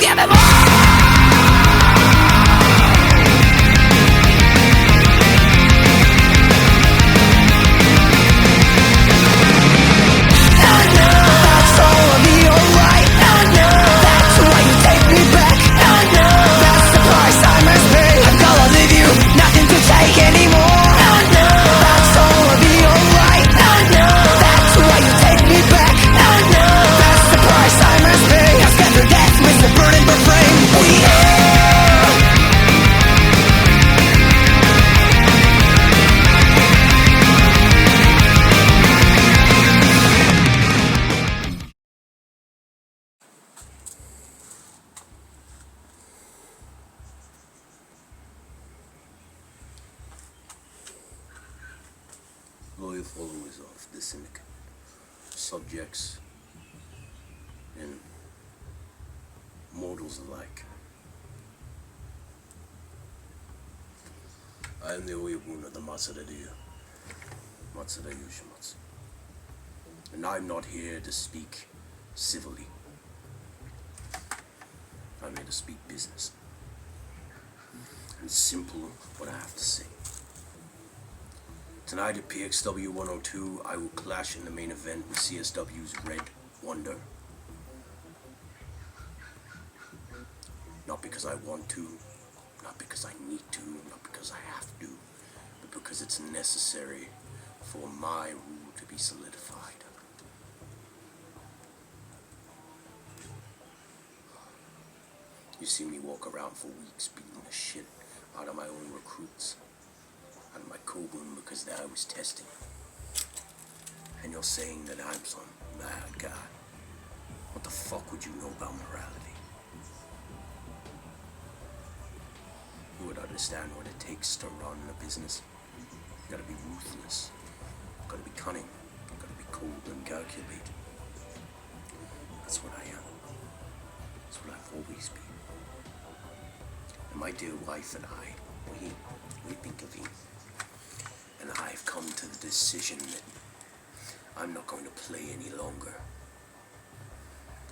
Give me more. Loyal followers of the syndicate, subjects and mortals alike. I am the Oyabun of the Matsudayu, Matsudayu Shimatsu. And I'm not here to speak civilly. I'm here to speak business. And simple what I have to say. Tonight at PXW 102, I will clash in the main event with CSW's Red Wonder. Not because I want to, not because I need to, not because I have to, but because it's necessary for my rule to be solidified. You see me walk around for weeks beating the shit out of my own recruits, out of my Kobun, because I was testing. And you're saying that I'm some mad guy. What the fuck would you know about morality? You would understand what it takes to run a business. You gotta be ruthless. You gotta be cunning. You gotta be cold and calculated. That's what I am. That's what I've always been. And my dear wife and I, we've been convened. And I've come to the decision that I'm not going to play any longer.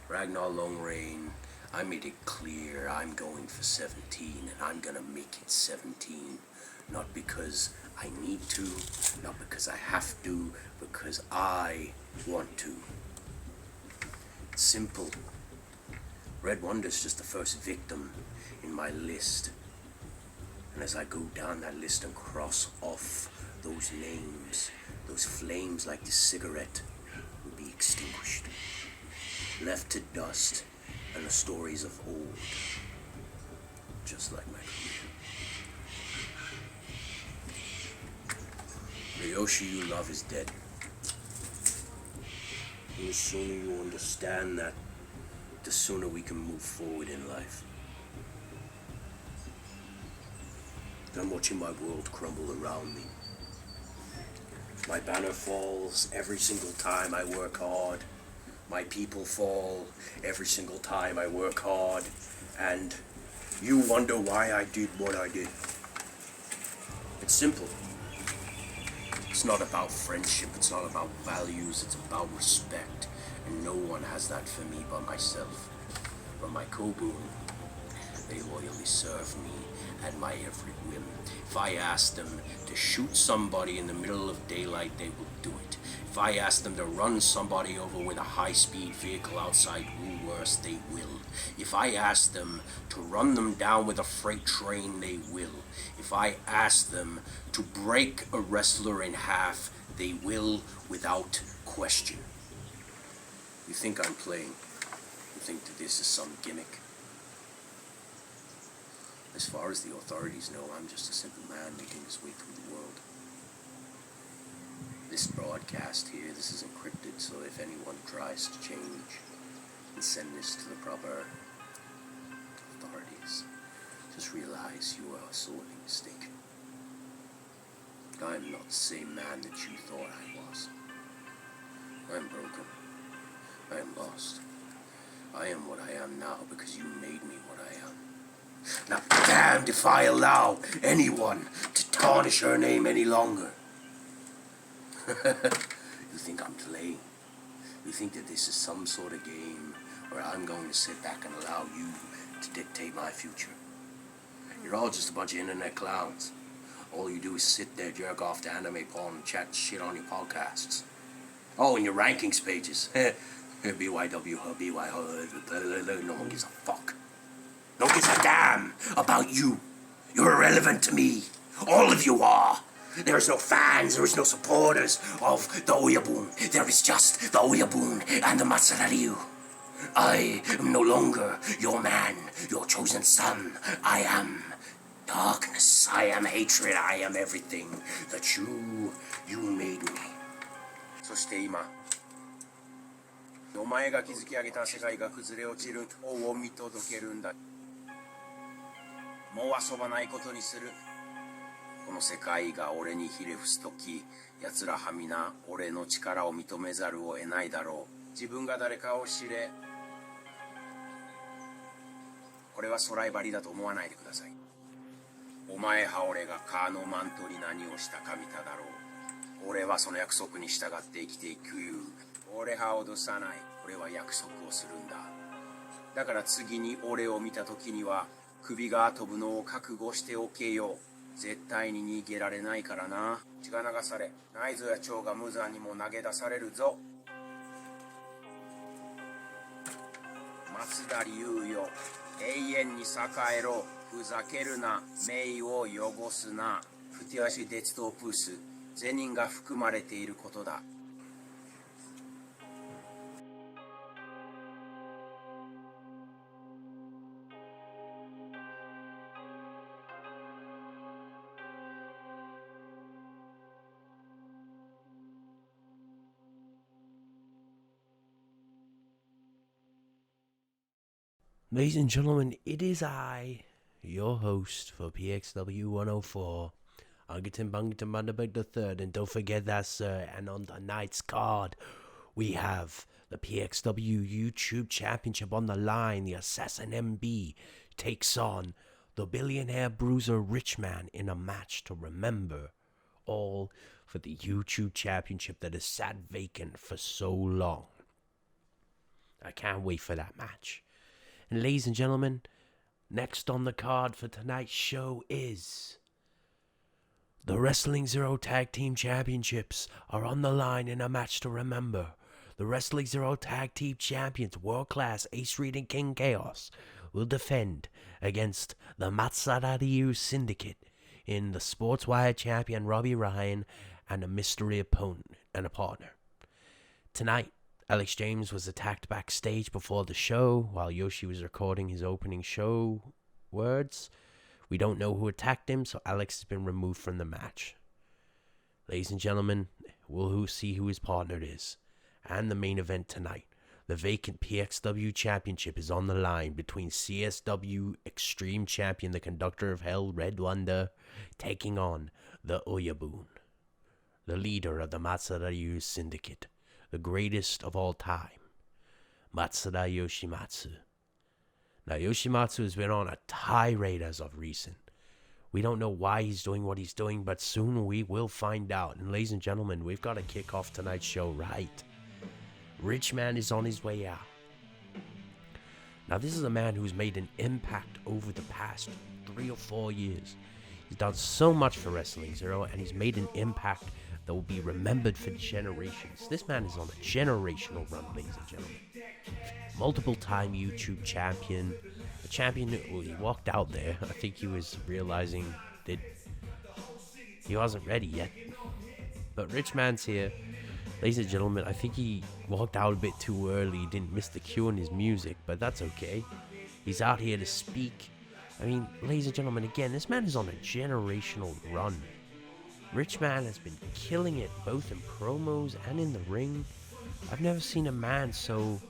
Ragnar Longreign, I made it clear I'm going for 17, and I'm gonna make it 17. Not because I need to, not because I have to, because I want to. It's simple. Red Wonder's just the first victim in my list. And as I go down that list and cross off those names, those flames like the cigarette will be extinguished, left to dust and the stories of old, just like my career. The Yoshi you love is dead. And the sooner you understand that, the sooner we can move forward in life. I'm watching my world crumble around me. My banner falls every single time I work hard. My people fall every single time I work hard. And you wonder why I did what I did. It's simple. It's not about friendship, it's not about values, it's about respect. And no one has that for me but myself. But my Kobun, they loyally serve me at my every whim. If I ask them to shoot somebody in the middle of daylight, they will do it. If I ask them to run somebody over with a high-speed vehicle outside Woolworths, they will. If I ask them to run them down with a freight train, they will. If I ask them to break a wrestler in half, they will without question. You think I'm playing? You think that this is some gimmick? As far as the authorities know, I'm just a simple man making his way through the world. This broadcast here, this is encrypted, so if anyone tries to change and send this to the proper authorities, just realize you are sorely mistaken. I am not the same man that you thought I was. I am broken. I am lost. I am what I am now because you made me what I am. Now damned if I allow anyone to tarnish her name any longer. You think I'm playing? You think that this is some sort of game or I'm going to sit back and allow you to dictate my future. You're all just a bunch of internet clowns. All you do is sit there, jerk off to anime porn, and chat shit on your podcasts. Oh, and your rankings pages. BYW, BY, no one gives a fuck. No one gives a damn about you. You're irrelevant to me. All of you are. There is no fans, there is no supporters of the Oyabun. There is just the Oyabun and the Matsuraryu. I am no longer your man, your chosen son. I am darkness. I am hatred. I am everything that you made me. そして今、お前が築き上げた世界が崩れ落ちる王を見届けるんだ。もう遊ばないことにする。この世界が俺にひれ伏すとき、奴らは皆俺の力を認めざるを得ないだろう。自分が誰かを知れ。これは空い張りだと思わないでください。お前は俺がカーのマントに何をしたか見ただろう。俺はその約束に従って生きていくよ。俺は脅さない。俺は約束をするんだ。だから次に俺を見た時には首が飛ぶのを覚悟しておけよ。絶対に逃げられないからな。血が流され、内臓や腸が無残にも投げ出されるぞ。松田龍よ、永遠に栄えろ。ふざけるな、名を汚すな。不手足デツトープース、銭が含まれていることだ。Ladies and gentlemen, it is I, your host for PXW 104, Angerton Bungerton Bunderberg III, and don't forget that, sir, and on tonight's card, we have the PXW YouTube Championship on the line. The Assassin MB takes on the billionaire bruiser Richman in a match to remember, all for the YouTube Championship that has sat vacant for so long. I can't wait for that match. And ladies and gentlemen, next on the card for tonight's show is the Wrestling Zero Tag Team Championships are on the line in a match to remember. The Wrestling Zero Tag Team Champions, World Class Ace Reed and King Chaos, will defend against the Matsuraryu Syndicate in the Sportswire champion Robbie Ryan and a mystery opponent and a partner. Tonight, Alex James was attacked backstage before the show while Yoshi was recording his opening show words. We don't know who attacked him, so Alex has been removed from the match. Ladies and gentlemen, we'll see who his partner is. And the main event tonight, the vacant PXW Championship is on the line between CSW Extreme Champion, the Conductor of Hell, Red Wonder, taking on the Oyabun, the leader of the Matsuraryu Syndicate, the greatest of all time, Matsuda Yoshimatsu. Now, Yoshimatsu has been on a tirade as of recent. We don't know why he's doing what he's doing, but soon we will find out. And ladies and gentlemen, we've got to kick off tonight's show right. Richman is on his way out. Now, this is a man who's made an impact over the past 3 or 4 years. He's done so much for Wrestling Zero, and he's made an impact that will be remembered for generations. This man is on a generational run, ladies and gentlemen. Multiple-time YouTube champion. A champion who he walked out there. I think he was realizing that he wasn't ready yet. But Richman's here. Ladies and gentlemen, I think he walked out a bit too early. He didn't miss the cue in his music, but that's okay. He's out here to speak. I mean, ladies and gentlemen, again, this man is on a generational run. Richman has been killing it both in promos and in the ring. I've never seen a man so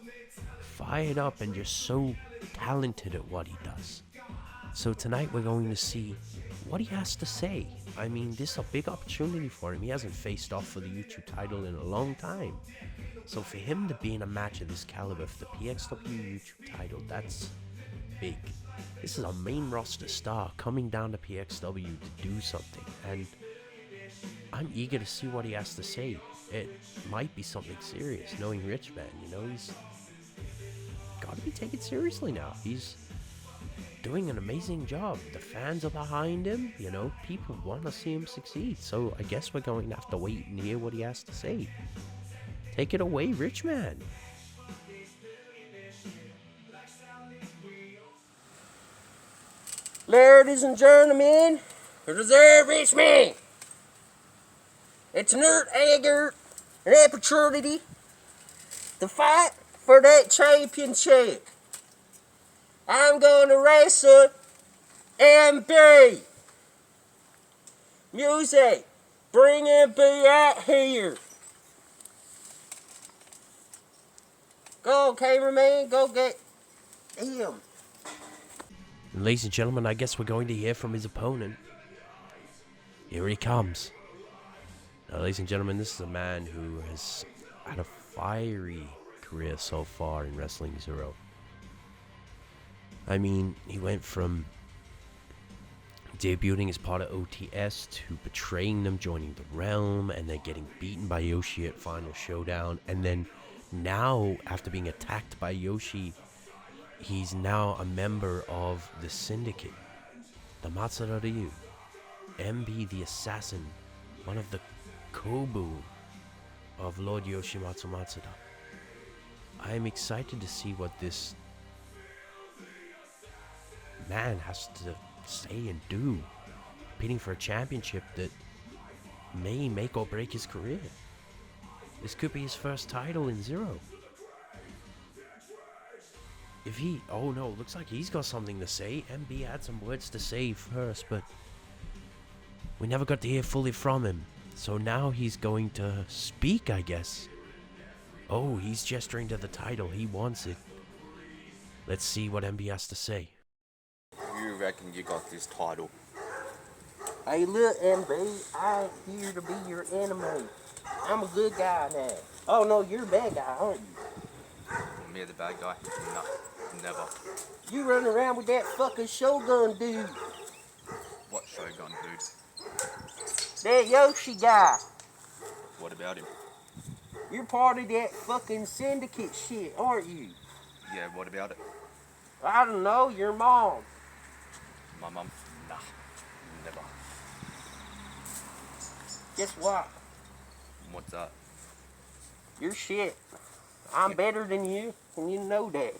fired up and just so talented at what he does. So tonight we're going to see what he has to say. I mean, this is a big opportunity for him. He hasn't faced off for the YouTube title in a long time. So for him to be in a match of this caliber for the PXW YouTube title, that's big. This is a main roster star coming down to PXW to do something. And I'm eager to see what he has to say. It might be something serious, knowing Richman, you know, he's got to be taken seriously now. He's doing an amazing job. The fans are behind him. You know, people want to see him succeed. So I guess we're going to have to wait and hear what he has to say. Take it away, Rich Man. Ladies and gentlemen, the reserve Rich Man. It's an honor, an opportunity to fight for that championship. I'm going to wrestle MB. Music, bring MB out here. Go, cameraman, go get him. And ladies and gentlemen, I guess we're going to hear from his opponent. Here he comes. Now, ladies and gentlemen, this is a man who has had a fiery career so far in Wrestling Zero. I mean, he went from debuting as part of OTS to betraying them, joining the Realm, and then getting beaten by Yoshi at Final Showdown. And then now, after being attacked by Yoshi, he's now a member of the Syndicate, the Matsuda Ryu, MB the Assassin, one of the Kobu of Lord Yoshimatsu Matsuda. I am excited to see what this man has to say and do, competing for a championship that may make or break his career. This could be his first title in Zero. If he... Oh no, looks like he's got something to say. MB had some words to say first, but we never got to hear fully from him. So now he's going to speak, I guess. Oh, he's gesturing to the title. He wants it. Let's see what MB has to say. You reckon you got this title? Hey, look, MB, I'm here to be your enemy. I'm a good guy now. Oh, no, you're a bad guy, aren't you? Me the bad guy? No, never. You run around with that fucking Shogun dude. What Shogun dude? That Yoshi guy. What about him? You're part of that fucking syndicate shit, aren't you? Yeah, what about it? I don't know, your mom. My mum? Nah, never. Guess what? What's that? You're shit. I'm better than you, and you know that.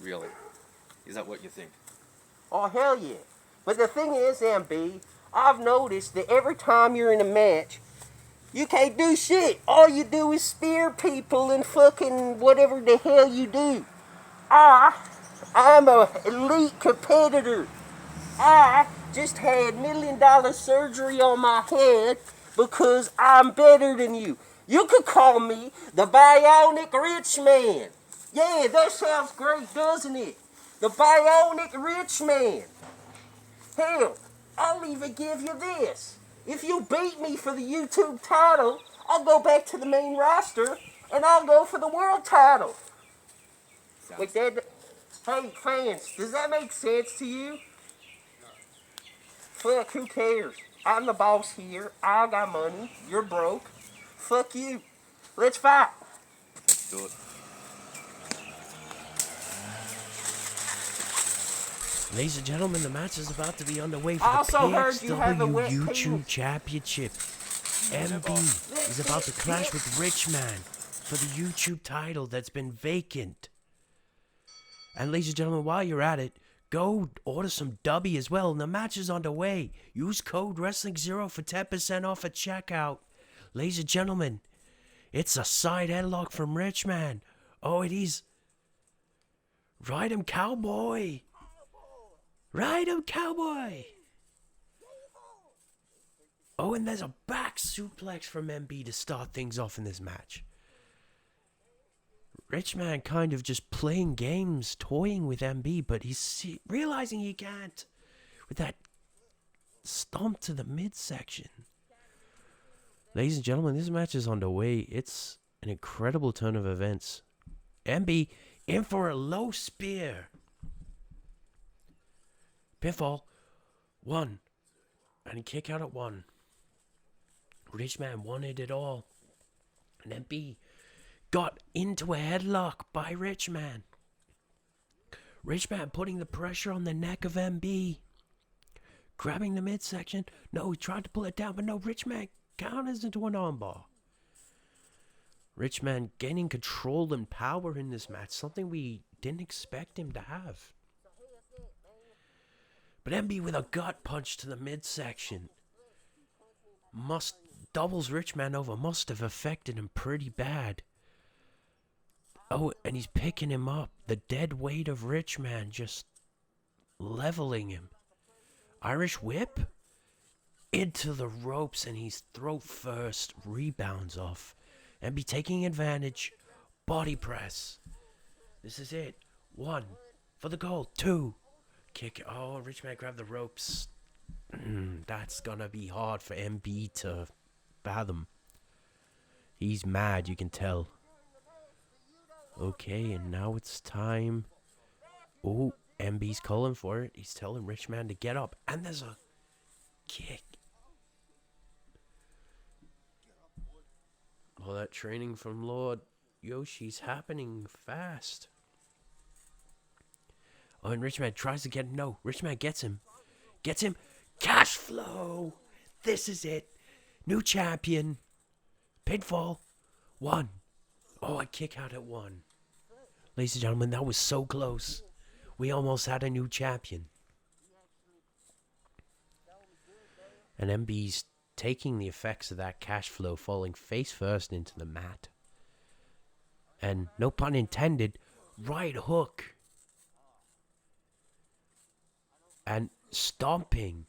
Really? Is that what you think? Oh, hell yeah. But the thing is, MB, I've noticed that every time you're in a match, you can't do shit. All you do is spear people and fucking whatever the hell you do. I'm a elite competitor. I just had $1 million surgery on my head because I'm better than you. You could call me the Bionic Rich Man. Yeah, that sounds great, doesn't it? The Bionic Rich Man. Hell, I'll even give you this. If you beat me for the YouTube title, I'll go back to the main roster and I'll go for the world title. Like that. Hey, fans, does that make sense to you? Fuck, who cares? I'm the boss here. I got money. You're broke. Fuck you. Let's fight. Let's do it. Ladies and gentlemen, the match is about to be underway for I also the heard you have a PXW wet YouTube penis. Championship. MB is about to clash with Rich Man for the YouTube title that's been vacant. And ladies and gentlemen, while you're at it, go order some Dubby as well. And the match is underway. Use code WrestlingZero for 10% off at checkout. Ladies and gentlemen, it's a side headlock from Rich Man. Oh, it is. Ride him, cowboy. Ride him, cowboy. Oh, and there's a back suplex from MB to start things off in this match. Rich Man kind of just playing games, toying with MB, but he's realizing he can't with that stomp to the midsection. Ladies and gentlemen, this match is underway. It's an incredible turn of events. MB in for a low spear. Pinfall. 1. And he kick out at 1. Rich Man wanted it all. And MB got into a headlock by Richman. Richman putting the pressure on the neck of MB. Grabbing the midsection. No, he tried to pull it down, but no, Richman counters into an armbar. Richman gaining control and power in this match, something we didn't expect him to have. But MB with a gut punch to the midsection. Doubles Richman over, must have affected him pretty bad. Oh, and he's picking him up. The dead weight of Richman just leveling him. Irish whip into the ropes, and he's throat first, rebounds off. MB taking advantage. Body press. This is it. 1 for the goal. 2. Kick. Oh, Richman grabbed the ropes. That's gonna be hard for MB to fathom. He's mad, you can tell. Okay, and now it's time. Oh, MB's calling for it. He's telling Richman to get up. And there's a kick. All that training from Lord Yoshi's happening fast. Oh, and Richman tries to get him. No, Richman gets him. Gets him. Cash flow. This is it. New champion. Pinfall. 1. Oh, a kick out at 1. Ladies and gentlemen, that was so close. We almost had a new champion. And MB's taking the effects of that cash flow, falling face first into the mat. And no pun intended, right hook. And stomping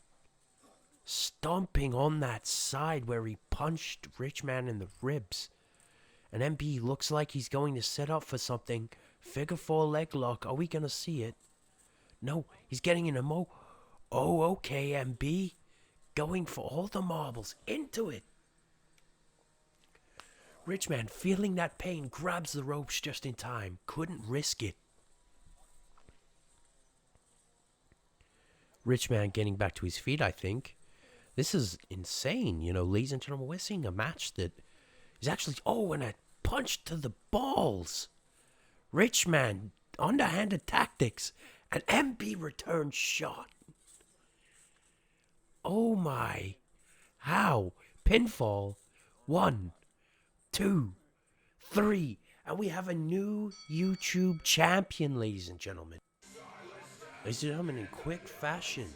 on that side where he punched Richman in the ribs. And MB looks like he's going to set up for something. Figure 4 leg lock. Are we going to see it? No, he's getting in a Oh, okay, MB. Going for all the marbles. Into it. Richman, feeling that pain, grabs the ropes just in time. Couldn't risk it. Richman getting back to his feet, I think. This is insane. You know, ladies and gentlemen, we're seeing a match that is actually... Oh, and a punch to the balls. Richman, underhanded tactics. And MB return shot. Oh my. How? Pinfall. 1, 2, 3. And we have a new YouTube champion, ladies and gentlemen. Ladies and gentlemen, in quick fashion,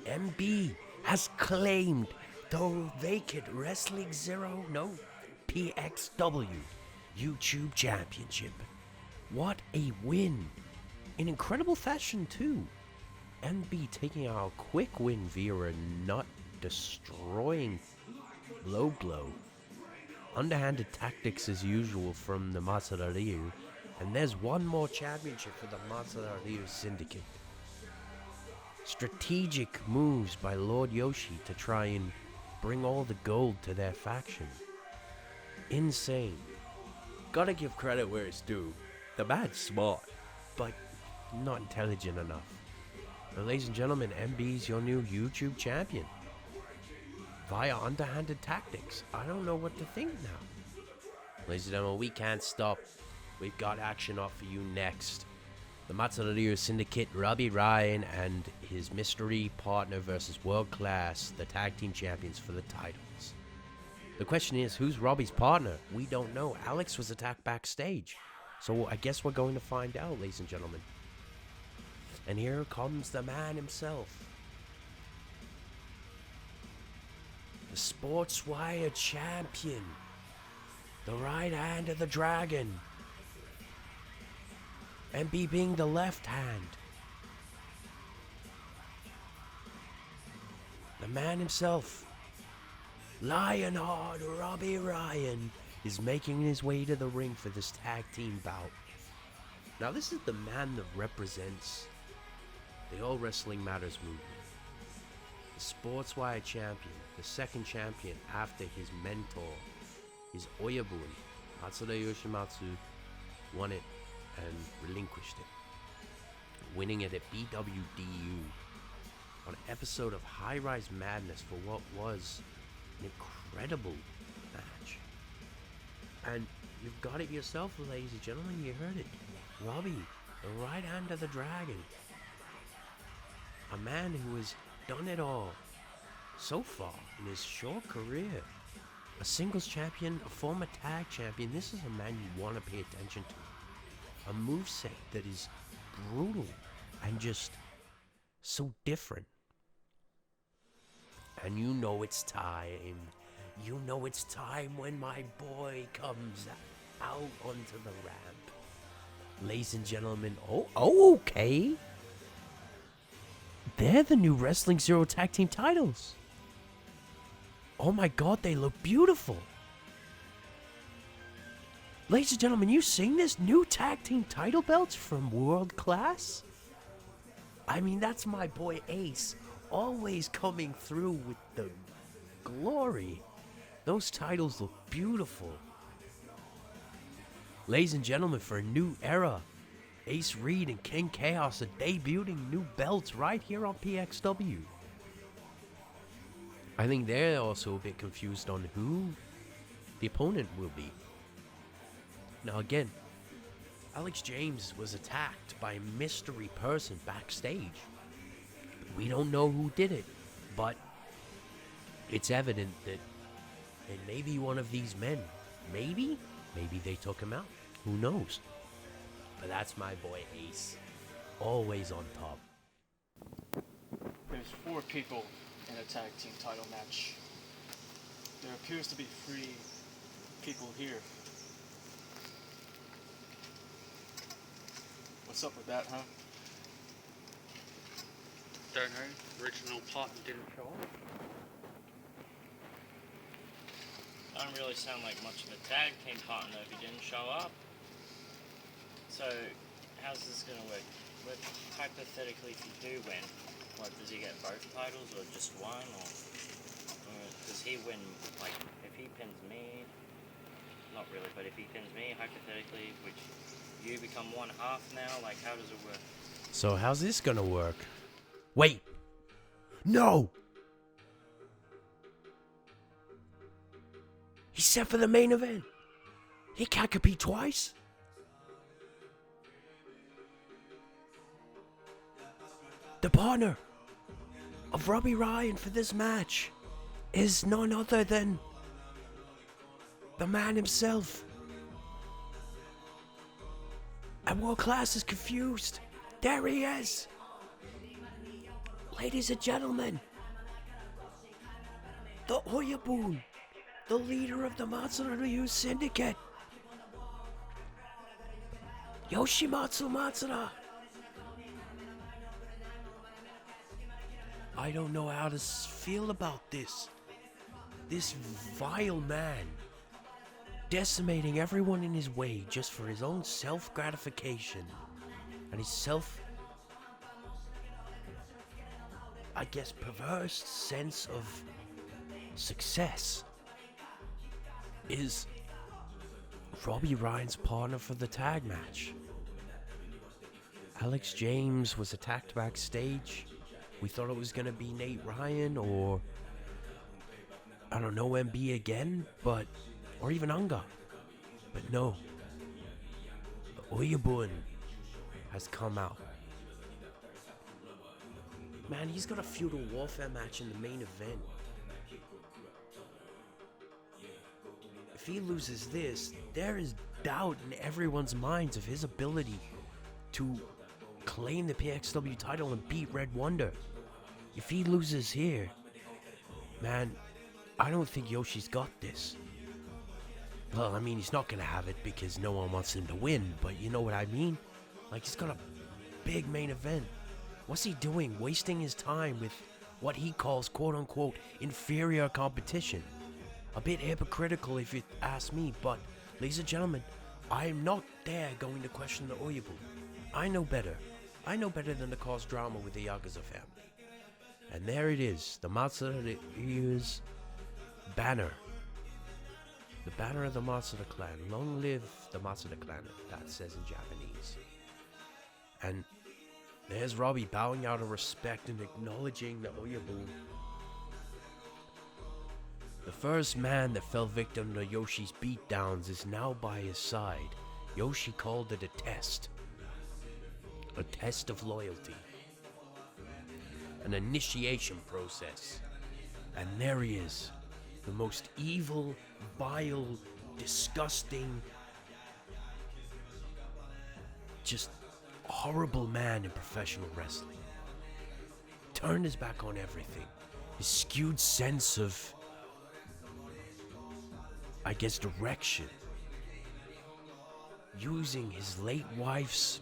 MB has claimed the vacant Wrestling PXW YouTube Championship. What a win. In incredible fashion, too. MB taking our quick win via a nut-destroying low blow. Underhanded tactics as usual from the Masada Ryu. And there's one more championship for the Masada Ryu Syndicate. Strategic moves by Lord Yoshi to try and bring all the gold to their faction. Insane. Gotta give credit where it's due. The man's smart, but not intelligent enough. But ladies and gentlemen, MB's your new YouTube champion. Via underhanded tactics. I don't know what to think now. Ladies and gentlemen, we can't stop. We've got action up for you next. The Matsudaria Syndicate, Robbie Ryan and his mystery partner versus World Class, the tag team champions for the titles. The question is, who's Robbie's partner? We don't know. Alex was attacked backstage. So I guess we're going to find out, ladies and gentlemen. And here comes the man himself. The Sportzwire champion. The right hand of the dragon. MB being the left hand. The man himself, Lionheart Robbie Ryan, is making his way to the ring for this tag team bout. Now this is the man that represents the All Wrestling Matters movement. The Sportswire champion, the second champion after his mentor, his Oyabun, Matsuda Yoshimatsu, won it and relinquished it, winning it at BWDU on an episode of High Rise Madness for what was an incredible match. And You've got it yourself, ladies and gentlemen. You heard it. Robbie, the right hand of the dragon. A man who has done it all so far in his short career. A singles champion, a former tag champion. This is a man you want to pay attention to. A moveset that is brutal and just so different. And you know it's time. You know it's time when my boy comes out onto the ramp. Ladies and gentlemen, okay. They're the new Wrestling Zero Tag Team titles. Oh my god, they look beautiful. Ladies and gentlemen, you seen this? New tag team title belts from World Class? I mean, that's my boy Ace, always coming through with the glory. Those titles look beautiful. Ladies and gentlemen, for a new era, Ace Reed and King Chaos are debuting new belts right here on PXW. I think they're also a bit confused on who the opponent will be. Now again, Alex James was attacked by a mystery person backstage. We don't know who did it, but it's evident that it may be one of these men. Maybe they took him out. Who knows? But that's my boy Ace, always on top. There's 4 people in a tag team title match. There appears to be 3 people here. What's up with that, huh? Don't know. Original partner didn't show up. Don't really sound like much of a tag team partner if he didn't show up. So, how's this gonna work? What, hypothetically, if you do win, what, does he get both titles or just one? Or does he win, like, if he pins me, not really, but if he pins me, hypothetically, which you become one half now, like, how does it work? So how's this gonna work? Wait! No! He's set for the main event! He can't compete twice! The partner of Robbie Ryan for this match is none other than the man himself. And World Class is confused. There he is. Ladies and gentlemen, the Oyabun, the leader of the Matsuda Ryu Syndicate, Yoshimatsu Matsuda. I don't know how to feel about this. This vile man decimating everyone in his way just for his own self-gratification and his I guess, perverse sense of success. Is Robbie Ryan's partner for the tag match. Alex James was attacked backstage. We thought it was going to be Nate Ryan or, I don't know, MB again, or even Anga. But no. Oyabun has come out. Man, he's got a feudal warfare match in the main event. If he loses this, there is doubt in everyone's minds of his ability to claim the PXW title and beat Red Wonder. If he loses here, man, I don't think Yoshi's got this. Well, I mean, he's not gonna have it because no one wants him to win, but you know what I mean? Like, he's got a big main event. What's he doing? Wasting his time with what he calls, quote-unquote, inferior competition. A bit hypocritical if you ask me, but, ladies and gentlemen, I am not there going to question the Oyabu. I know better. I know better than to cause drama with the Yakuza family. And there it is, the Matsuda Ryu's banner. The banner of the Matsuda clan. Long live the Matsuda clan, that says in Japanese. And there's Robbie bowing out of respect and acknowledging the Oyabu. The first man that fell victim to Yoshi's beatdowns is now by his side. Yoshi called it a test. A test of loyalty. An initiation process. And there he is. The most evil, vile, disgusting, just horrible man in professional wrestling. Turned his back on everything. His skewed sense of, I guess, direction. Using his late wife's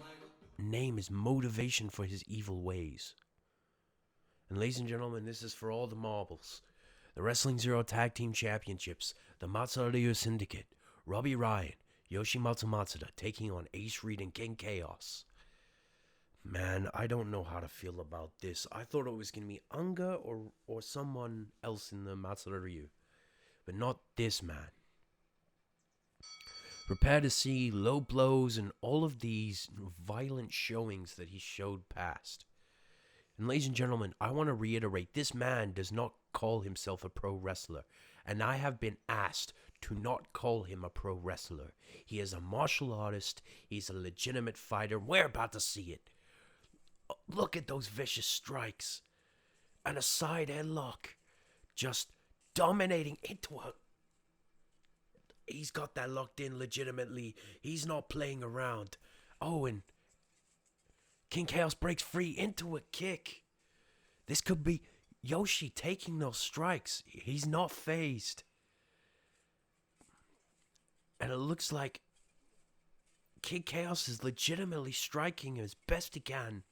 name as motivation for his evil ways. And ladies and gentlemen, this is for all the marbles. The Wrestling Zero Tag Team Championships, the Matsudaira Syndicate, Robbie Ryan, Yoshimatsu Matsuda taking on Ace Reed and King Chaos. Man, I don't know how to feel about this. I thought it was going to be Anga or someone else in the Matsudaira, but not this man. Prepare to see low blows and all of these violent showings that he showed past. And ladies and gentlemen, I want to reiterate, this man does not call himself a pro wrestler. And I have been asked to not call him a pro wrestler. He is a martial artist. He's a legitimate fighter. We're about to see it. Look at those vicious strikes. And a side headlock. Just dominating into a... He's got that locked in legitimately. He's not playing around. Oh, and King Chaos breaks free into a kick. This could be Yoshi taking those strikes. He's not phased. And it looks like King Chaos is legitimately striking as best he can.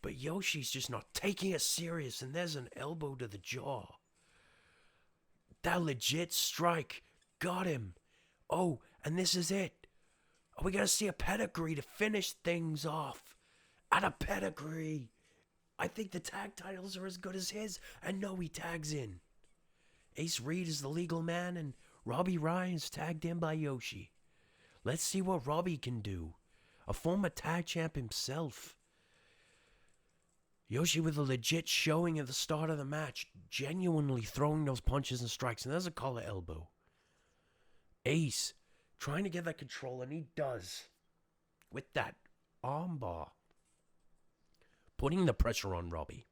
But Yoshi's just not taking it serious. And there's an elbow to the jaw. That legit strike got him. Oh, and this is it. Are we going to see a pedigree to finish things off? At a pedigree. I think the tag titles are as good as his. And no, he tags in. Ace Reed is the legal man and Robbie Ryan's tagged in by Yoshi. Let's see what Robbie can do. A former tag champ himself. Yoshi with a legit showing at the start of the match. Genuinely throwing those punches and strikes. And there's a collar elbow. Ace trying to get that control, and he does. With that armbar. Putting the pressure on Robbie.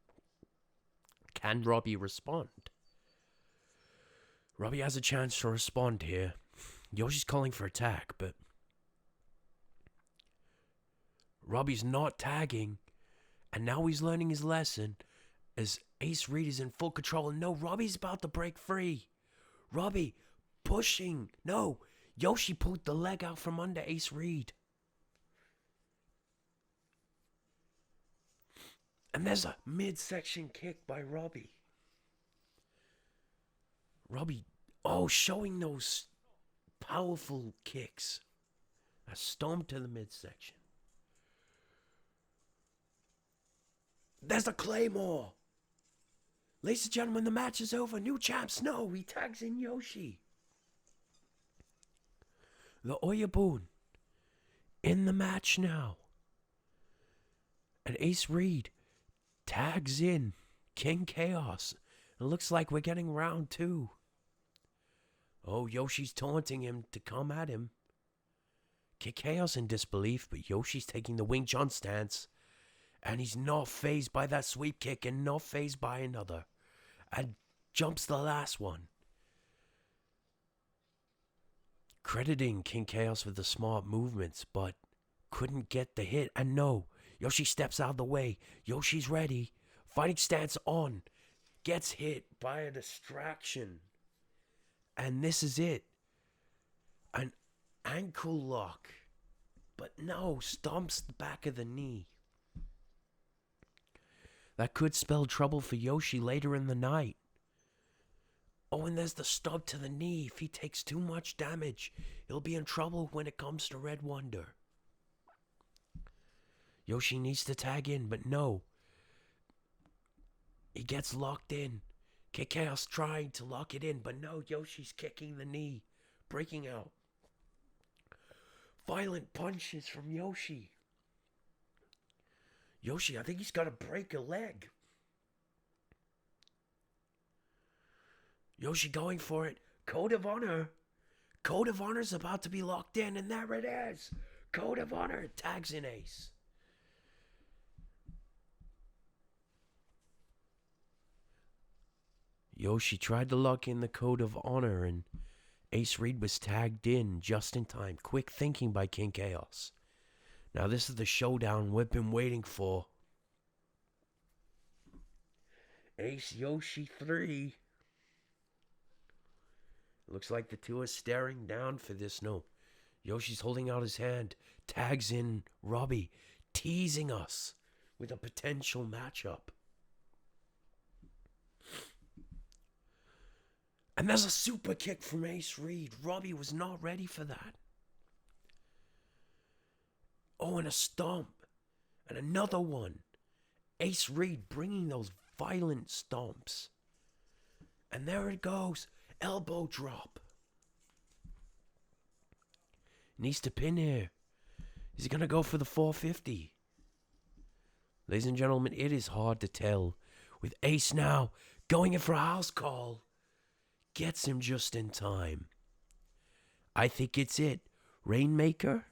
Can Robbie respond? Robbie has a chance to respond here. Yoshi's calling for attack, but Robbie's not tagging. And now he's learning his lesson as Ace Reed is in full control. And no, Robbie's about to break free. Robbie pushing. No, Yoshi pulled the leg out from under Ace Reed. And there's a midsection kick by Robbie. Robbie, showing those powerful kicks. A stomp to the midsection. There's a Claymore. Ladies and gentlemen, the match is over. New champs. No, he tags in Yoshi. The Oyabun in the match now. And Ace Reed tags in King Chaos. It looks like we're getting round 2. Oh, Yoshi's taunting him to come at him. King Chaos in disbelief, but Yoshi's taking the Wing Chun stance. And he's not phased by that sweep kick and not phased by another. And jumps the last one. Crediting King Chaos with the smart movements, but couldn't get the hit. And no, Yoshi steps out of the way. Yoshi's ready. Fighting stance on. Gets hit by a distraction. And this is it. An ankle lock. But no, stomps the back of the knee. That could spell trouble for Yoshi later in the night. Oh, and there's the stomp to the knee. If he takes too much damage, he'll be in trouble when it comes to Red Wonder. Yoshi needs to tag in, but no. He gets locked in. King Chaos trying to lock it in, but no, Yoshi's kicking the knee. Breaking out. Violent punches from Yoshi. Yoshi, I think he's got to break a leg. Yoshi going for it. Code of Honor. Code of Honor's about to be locked in, and there it is. Code of Honor tags in Ace. Yoshi tried to lock in the Code of Honor, and Ace Reed was tagged in just in time. Quick thinking by King Chaos. Now this is the showdown we've been waiting for. Ace Yoshi 3. Looks like the two are staring down for this. No. Yoshi's holding out his hand. Tags in Robbie. Teasing us with a potential matchup. And there's a super kick from Ace Reed. Robbie was not ready for that. Oh, and a stomp. And another one. Ace Reed bringing those violent stomps. And there it goes. Elbow drop. Needs to pin here. Is he going to go for the 450? Ladies and gentlemen, it is hard to tell. With Ace now going in for a house call. Gets him just in time. I think it's it. Rainmaker?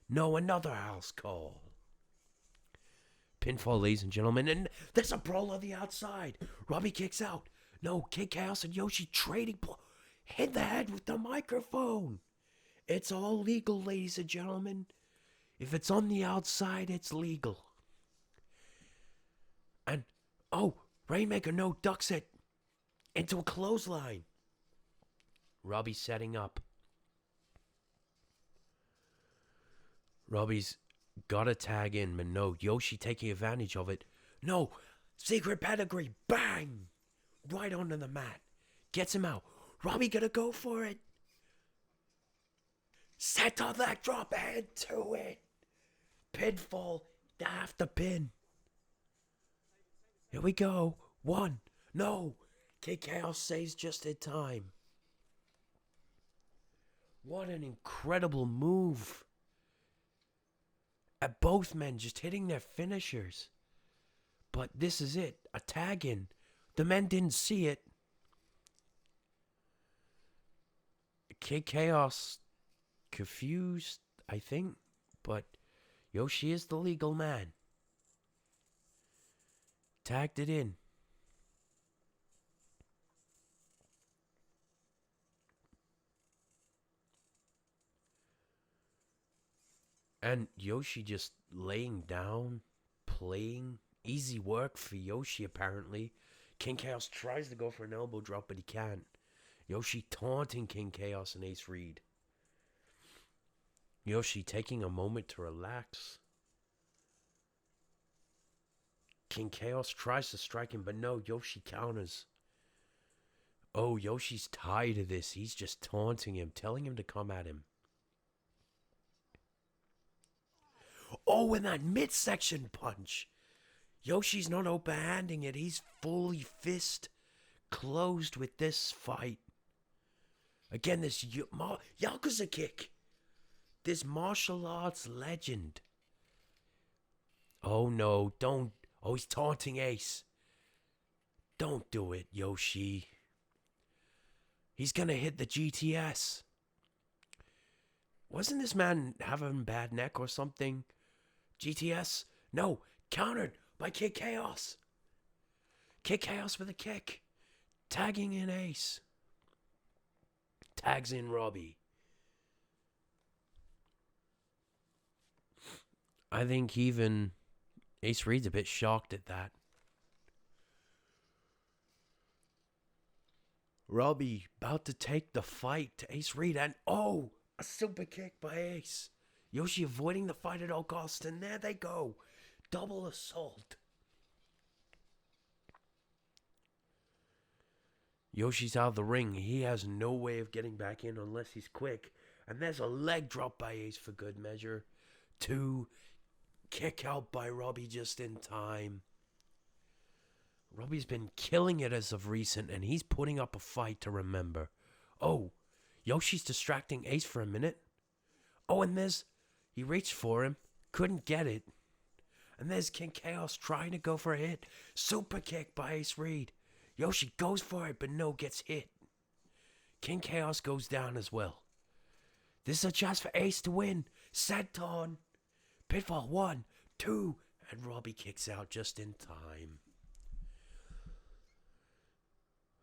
No, another house call. Pinfall, ladies and gentlemen. And there's a brawl on the outside. Robbie kicks out. No, King Chaos and Yoshi trading. Hit the head with the microphone. It's all legal, ladies and gentlemen. If it's on the outside, it's legal. And, oh, Rainmaker, no, ducks it into a clothesline. Robbie setting up. Robbie's got to tag in, but no, Yoshi taking advantage of it. No, secret pedigree, bang! Right onto the mat. Gets him out. Robbie gonna go for it. Set up that drop, head to it. Pinfall, after pin. Here we go. One. No. King Chaos saves just in time. What an incredible move. At both men just hitting their finishers. But this is it. A tag in. The men didn't see it. King Chaos confused, I think. But Yoshi is the legal man. Tagged it in. And Yoshi just laying down, playing. Easy work for Yoshi, apparently. King Chaos tries to go for an elbow drop, but he can't. Yoshi taunting King Chaos and Ace Reed. Yoshi taking a moment to relax. King Chaos tries to strike him, but no, Yoshi counters. Oh, Yoshi's tired of this. He's just taunting him, telling him to come at him. Oh, and that midsection punch. Yoshi's not open-handing it. He's fully fist closed with this fight. Again, this Yakuza kick. This martial arts legend. Oh, no. Don't. Oh, he's taunting Ace. Don't do it, Yoshi. He's going to hit the GTS. Wasn't this man having bad neck or something? GTS? No. Countered by King Chaos. King Chaos with a kick. Tagging in Ace. Tags in Robbie. I think even Ace Reed's a bit shocked at that. Robbie about to take the fight to Ace Reed, and oh, a super kick by Ace. Yoshi avoiding the fight at all costs, and there they go. Double assault. Yoshi's out of the ring. He has no way of getting back in unless he's quick. And there's a leg drop by Ace for good measure. 2. Kick out by Robbie just in time. Robbie's been killing it as of recent, and he's putting up a fight to remember. Oh, Yoshi's distracting Ace for a minute. Oh, and he reached for him. Couldn't get it. And there's King Chaos trying to go for a hit. Super kick by Ace Reed. Yoshi goes for it, but no, gets hit. King Chaos goes down as well. This is a chance for Ace to win. Senton. Pinfall 1, 2, and Robbie kicks out just in time.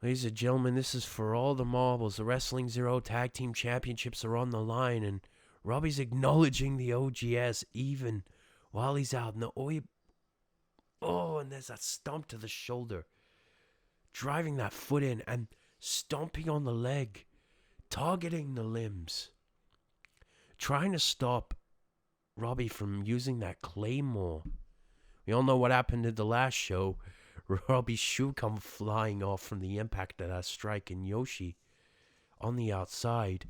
Ladies and gentlemen, this is for all the marbles. The Wrestling Zero Tag Team Championships are on the line, and Robbie's acknowledging the OGS even while he's out. And there's that stomp to the shoulder. Driving that foot in and stomping on the leg. Targeting the limbs. Trying to stop Robbie from using that claymore. We all know what happened in the last show. Robbie's shoe come flying off from the impact of that strike, and Yoshi on the outside.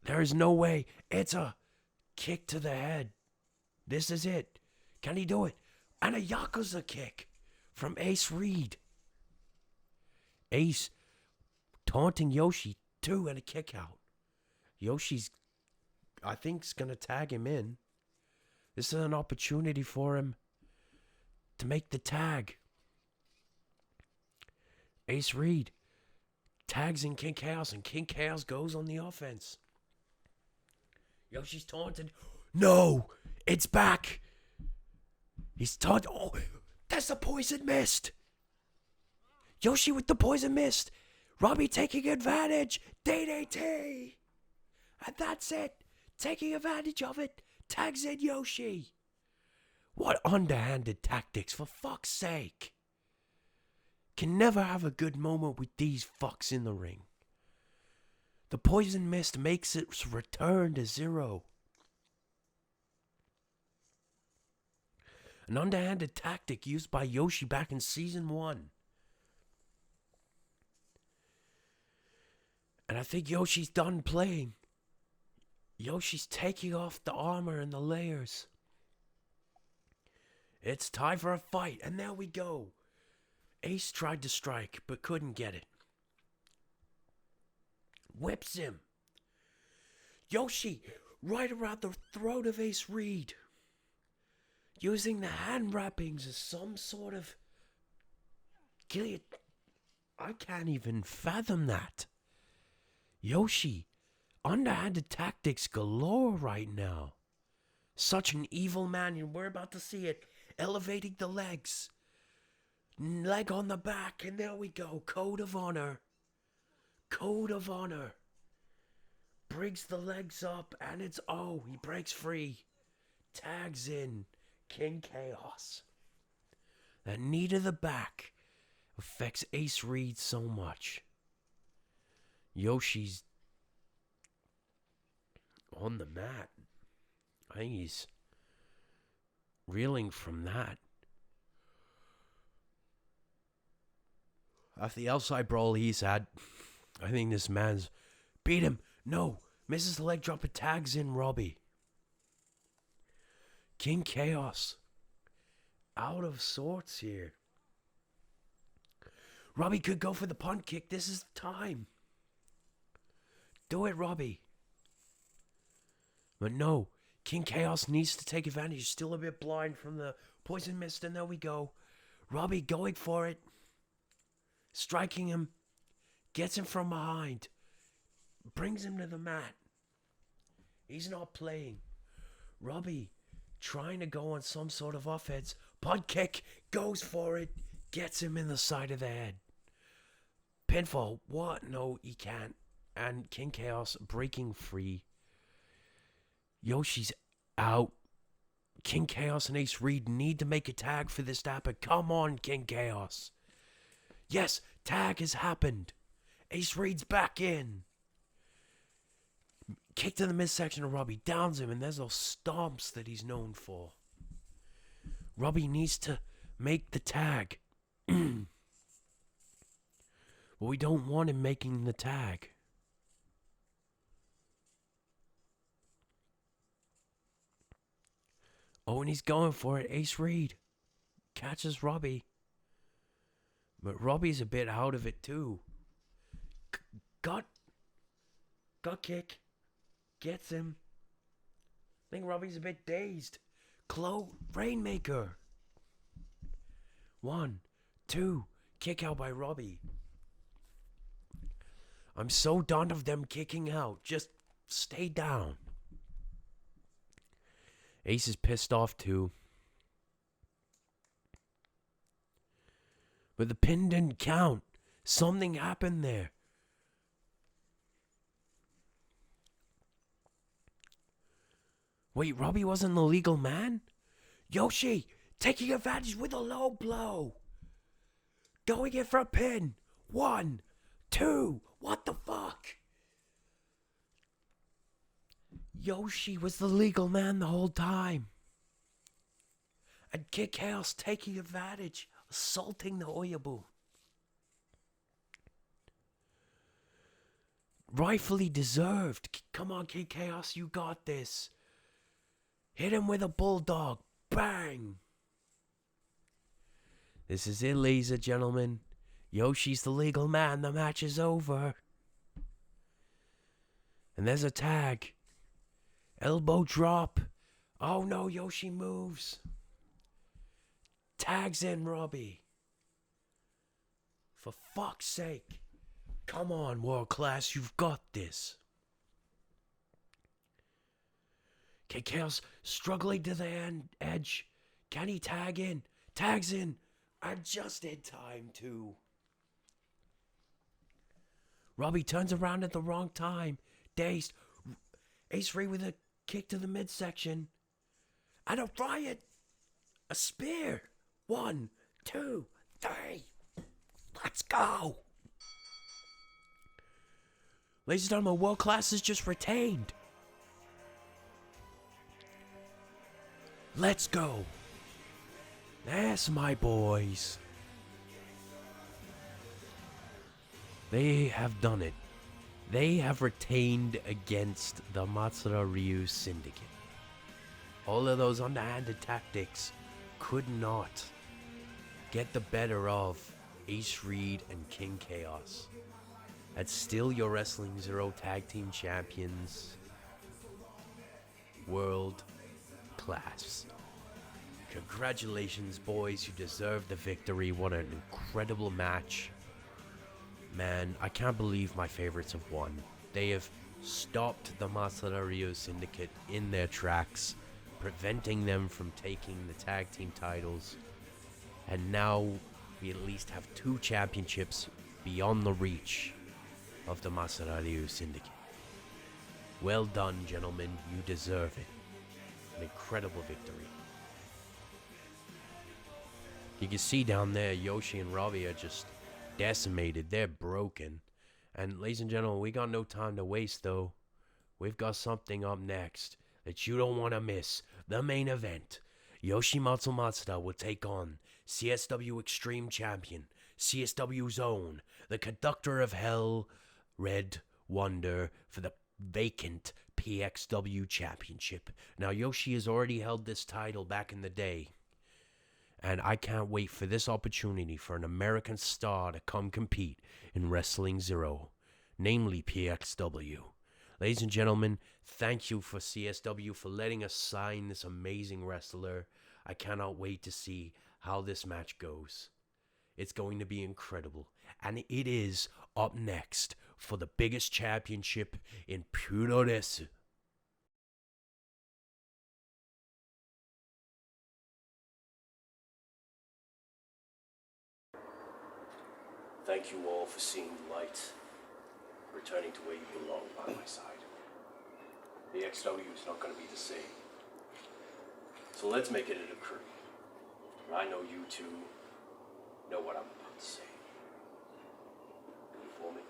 There is no way. It's a kick to the head. This is it. Can he do it? And a Yakuza kick from Ace Reed. Ace taunting Yoshi too, and a kick out. Yoshi's, I think, is going to tag him in. This is an opportunity for him to make the tag. Ace Reed tags in King Chaos, and King Chaos goes on the offense. Yoshi's taunted. No! It's back! He's taunted. Oh, that's the poison mist! Yoshi with the poison mist! Robbie taking advantage! DDT! And that's it! Taking advantage of it! Tags in Yoshi! What underhanded tactics, for fuck's sake! Can never have a good moment with these fucks in the ring. The poison mist makes its return to zero. An underhanded tactic used by Yoshi back in Season 1. And I think Yoshi's done playing. Yoshi's taking off the armor and the layers. It's time for a fight, and there we go. Ace tried to strike, but couldn't get it. Whips him. Yoshi right around the throat of Ace Reed. Using the hand wrappings as some sort of guillotine. I can't even fathom that. Yoshi, underhanded tactics galore right now. Such an evil man, and we're about to see it. Elevating the legs. Leg on the back, and there we go. Code of honor. Code of honor. Brings the legs up, and it's, he breaks free. Tags in King Chaos. That knee to the back affects Ace Reed so much. Yoshi's on the mat. I think he's reeling from that. After the outside brawl he's had, I think this man's beat him. No, misses the leg drop and tags in Robbie. King Chaos out of sorts here. Robbie could go for the punt kick. This is the time. Do it, Robbie. But no, King Chaos needs to take advantage. He's still a bit blind from the poison mist, and there we go. Robbie going for it. Striking him. Gets him from behind. Brings him to the mat. He's not playing. Robbie trying to go on some sort of offense. Punt kick. Goes for it. Gets him in the side of the head. Pinfall. What? No, he can't. And King Chaos breaking free. Yoshi's out. King Chaos and Ace Reed need to make a tag for this to happen. Come on, King Chaos. Yes, tag has happened. Ace Reed's back in. Kick to the midsection of Robbie. Downs him, and there's those stomps that he's known for. Robbie needs to make the tag. But we don't want him making the tag. Oh, and he's going for it. Ace Reed catches Robbie. But Robbie's a bit out of it too. Gut kick. Gets him. I think Robbie's a bit dazed. Rainmaker. 1, 2. Kick out by Robbie. I'm so done of them kicking out. Just stay down. Ace is pissed off too. But the pin didn't count. Something happened there. Wait, Robbie wasn't the legal man? Yoshi, taking advantage with a low blow. Going in for a pin. 1, 2, what the fuck? Yoshi was the legal man the whole time. And Kid Chaos taking advantage, assaulting the Oyabu. Rightfully deserved. Come on, Kid Chaos, you got this. Hit him with a bulldog. Bang! This is it, ladies and gentlemen. Yoshi's the legal man. The match is over. And there's a tag. Elbow drop. Oh no, Yoshi moves. Tags in Robbie. For fuck's sake. Come on, World Class, you've got this. Kid Chaos struggling to the edge. Can he tag in? Tags in. And just in time, too. Robbie turns around at the wrong time. Dazed. Ace Ray with a kick to the midsection. And a riot. A spear. 1, 2, 3. Let's go. Ladies and gentlemen, World Class is just retained. Let's go. That's my boys. They have done it. They have retained against the Matsuda Ryu Syndicate. All of those underhanded tactics could not get the better of Ace Reed and King Chaos. That's still your Wrestling Zero Tag Team Champions. World class. Congratulations, boys. You deserve the victory. What an incredible match. Man, I can't believe my favorites have won. They have stopped the Masada Ryu Syndicate in their tracks, preventing them from taking the tag team titles. And now we at least have 2 championships beyond the reach of the Masada Ryu Syndicate. Well done, gentlemen. You deserve it. An incredible victory. You can see down there, Yoshi and Robbie are just decimated. They're broken. And ladies and gentlemen, we got no time to waste, though. We've got something up next that you don't want to miss. The main event. Yoshimatsu Matsuda will take on CSW Extreme Champion, CSW's own, the Conductor of Hell, Red Wonder, for the vacant PXW Championship. Now, Yoshi has already held this title back in the day. And I can't wait for this opportunity for an American star to come compete in Wrestling Zero, namely PXW. Ladies and gentlemen, thank you for CSW for letting us sign this amazing wrestler. I cannot wait to see how this match goes. It's going to be incredible. And it is up next for the biggest championship in Puroresu. Thank you all for seeing the light, returning to where you belong by my side. The XW is not going to be the same. So let's make it a decree. I know you two know what I'm about to say. Do it for me.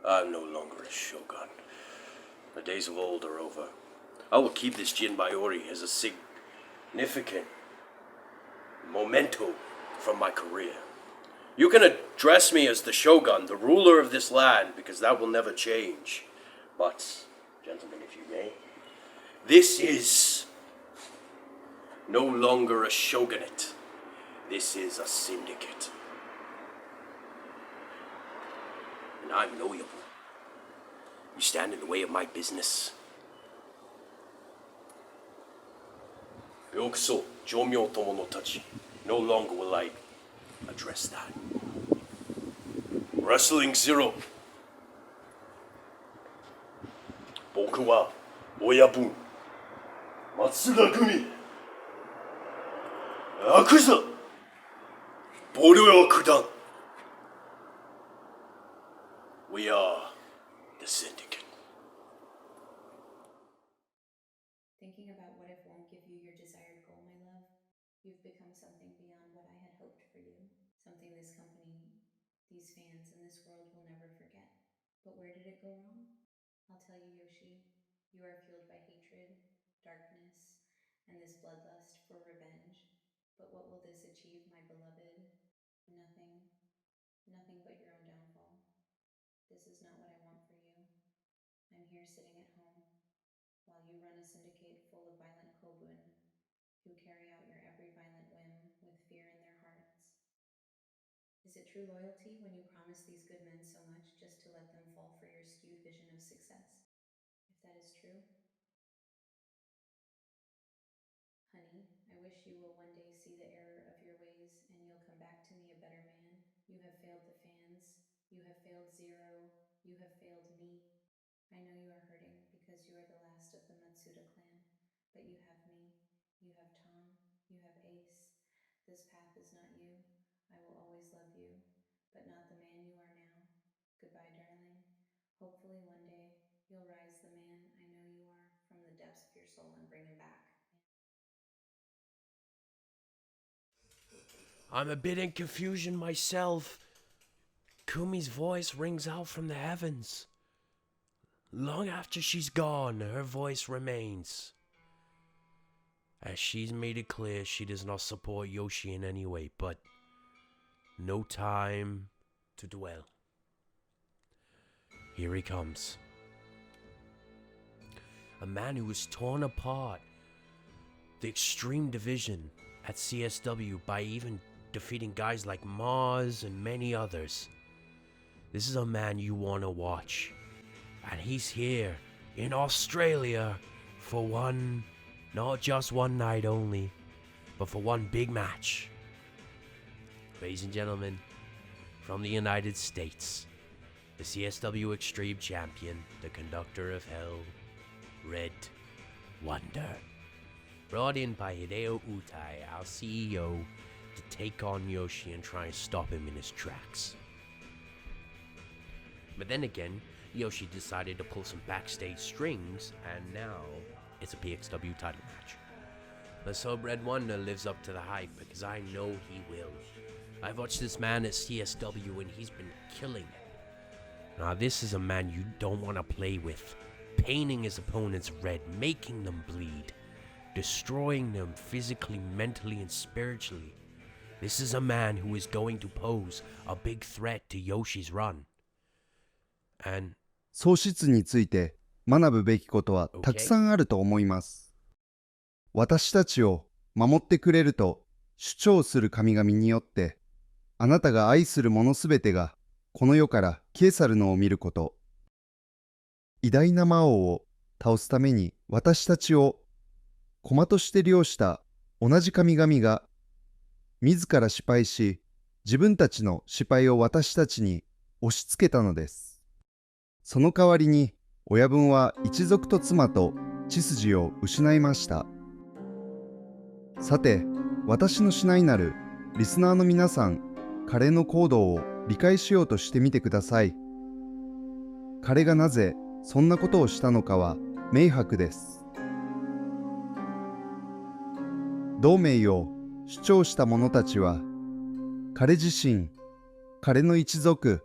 I'm no longer a shogun. The days of old are over. I will keep this Jin Bayori as a significant memento from my career. You can address me as the Shogun, the ruler of this land, because that will never change. But, gentlemen, if you may, this is no longer a shogunate. This is a syndicate. And I'm loyal. You stand in the way of my business. ようこそ Jomyo Tomo no Tachi. No longer will I address that. Wrestling Zero. 僕は親分松田組悪座ボルヨ九段 We are the syndicate. Thinking about what if won't give you your desired goal, my love. You've become something beyond what I had hoped for you. Something this company, these fans, and this world will never forget. But where did it go wrong? I'll tell you, Yoshi. You are fueled by hatred, darkness, and this bloodlust for revenge. But what will this achieve, my beloved? Nothing. Nothing but your own downfall. This is not what I want for you. I'm here sitting at home, while you run a syndicate full of violent kobun, who carry out your every violent whim with fear in their hearts. Is it true loyalty when you promise these good men so much just to let them fall for your skewed vision of success? If that is true, honey, I wish you will one day see the error of your ways and you'll come back to me a better man. You have failed the fans. You have failed Zero. You have failed me. I know you are hurting because you are the last of the Matsuda clan, but you have me. You have Tom. You have Ace. This path is not you. I will always love you, but not the man you are now. Goodbye, darling. Hopefully one day you'll rise the man I know you are from the depths of your soul and bring him back. I'm a bit in confusion myself. Kumi's voice rings out from the heavens. Long after she's gone, her voice remains. As she's made it clear, she does not support Yoshi in any way, but no time to dwell. Here he comes. A man who was torn apart the Extreme Division at CSW by even defeating guys like Mars and many others. This is a man you want to watch. And he's here in Australia for one, not just one night only, but for one big match. Ladies and gentlemen, from the United States, the CSW Extreme Champion, the conductor of Hell, Red Wonder. Brought in by Hideo Utai, our CEO, to take on Yoshi and try and stop him in his tracks. But then again, Yoshi decided to pull some backstage strings, and now it's a PXW title match. Let's hope Red Wonder lives up to the hype, because I know he will. I've watched this man at CSW and he's been killing it. Now this is a man you don't want to play with. Painting his opponents red, making them bleed, destroying them physically, mentally, and spiritually. This is a man who is going to pose a big threat to Yoshi's run. And 喪失について学ぶべきことはたくさんあると思います。私たちを守ってくれると主張する神々によって、あなたが愛するものすべてがこの世から消え去るのを見ること。偉大な魔王を倒すために私たちを駒として漁した同じ神々が自ら失敗し、自分たちの失敗を私たちに押し付けたのです。その代わりに親分は一族と妻と血筋を失いました。さて、私のしないなるリスナーの皆さん、彼の行動を理解しようとしてみてください。彼がなぜそんなことをしたのかは明白です。同盟を主張した者たちは、彼自身、彼の一族、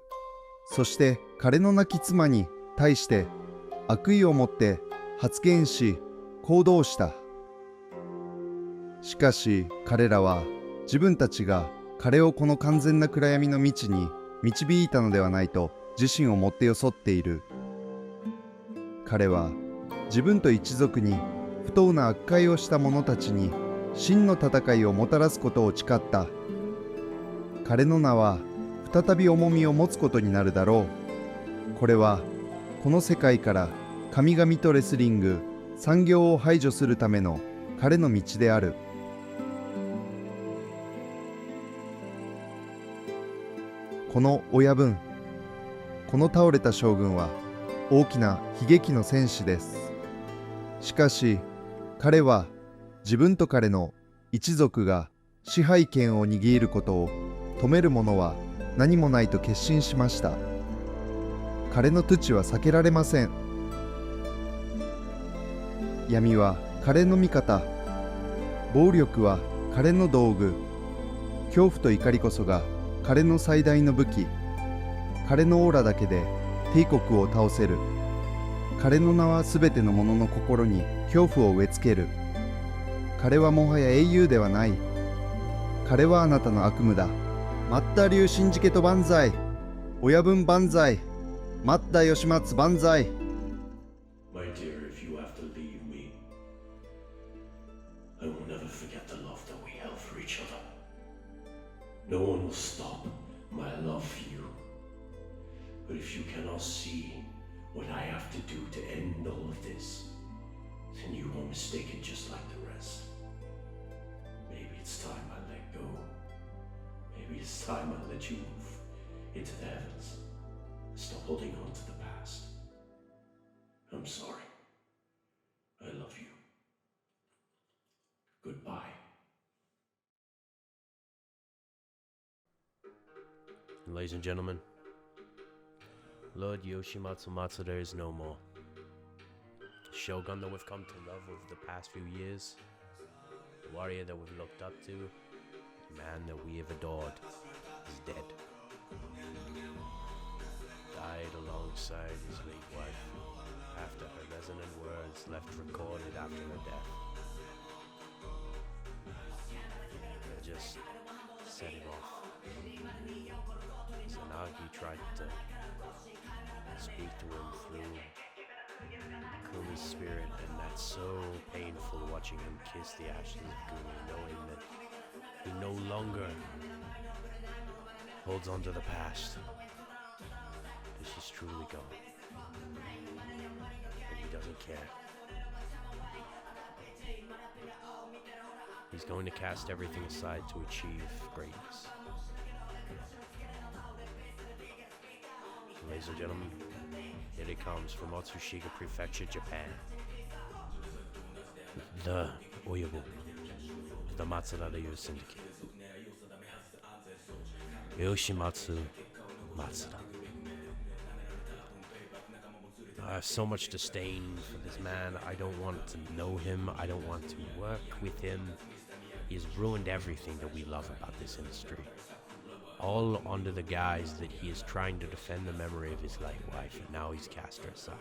そして彼の亡き妻に対して悪意を持って発言し、行動した。しかし彼らは自分たちが彼をこの完全な暗闇の道に導いたのではないと自身をもってよそっている。彼は自分と一族に不当な悪解をした者たちに真の戦いをもたらすことを誓った。彼の名は再び重みを持つことになるだろう。これはこの世界から神々とレスリング、産業を排除するための彼の道である。この親分、この倒れた将軍は大きな悲劇の戦士です。しかし彼は自分と彼の一族が支配権を握ることを止めるものは何もないと決心しました。彼の土は避けられません。闇は彼の味方、暴力は彼の道具、恐怖と怒りこそが彼の最大の武器。彼のオーラだけで帝国を倒せる。彼の名はすべての者の心に恐怖を植え付ける。彼はもはや英雄ではない。彼はあなたの悪夢だ。マッタ流シンジケト万歳。親分万歳。マッタ吉松万歳。My dear, if you have to leave me, I will never forget the love that we held for each other. No one will stop my love for you. But if you cannot see what I have to do to end all of this, then you are mistaken just like the rest. Maybe it's time I let go. Maybe it's time I let you move into the heavens. Stop holding on to the past. I'm sorry. I love you. Goodbye. Ladies and gentlemen, Lord Yoshimatsu Matsuda is no more. The shogun that we've come to love over the past few years, the warrior that we've looked up to, the man that we have adored, is dead. Died alongside his late wife after her resonant words left recorded after her death. They just set him off. Sanagi tried to speak to him through Kumi's spirit, and that's so painful watching him kiss the ashes of Kumi, knowing that he no longer holds on to the past, that she's truly gone, and he doesn't care. He's going to cast everything aside to achieve greatness. Ladies and gentlemen, here it comes from Otsushika Prefecture, Japan. The Oyabu, the Matsuda Ryu Syndicate. Yoshimatsu Matsuda. I have so much disdain for this man. I don't want to know him. I don't want to work with him. He has ruined everything that we love about this industry. All under the guise that he is trying to defend the memory of his late wife, and now he's cast her aside.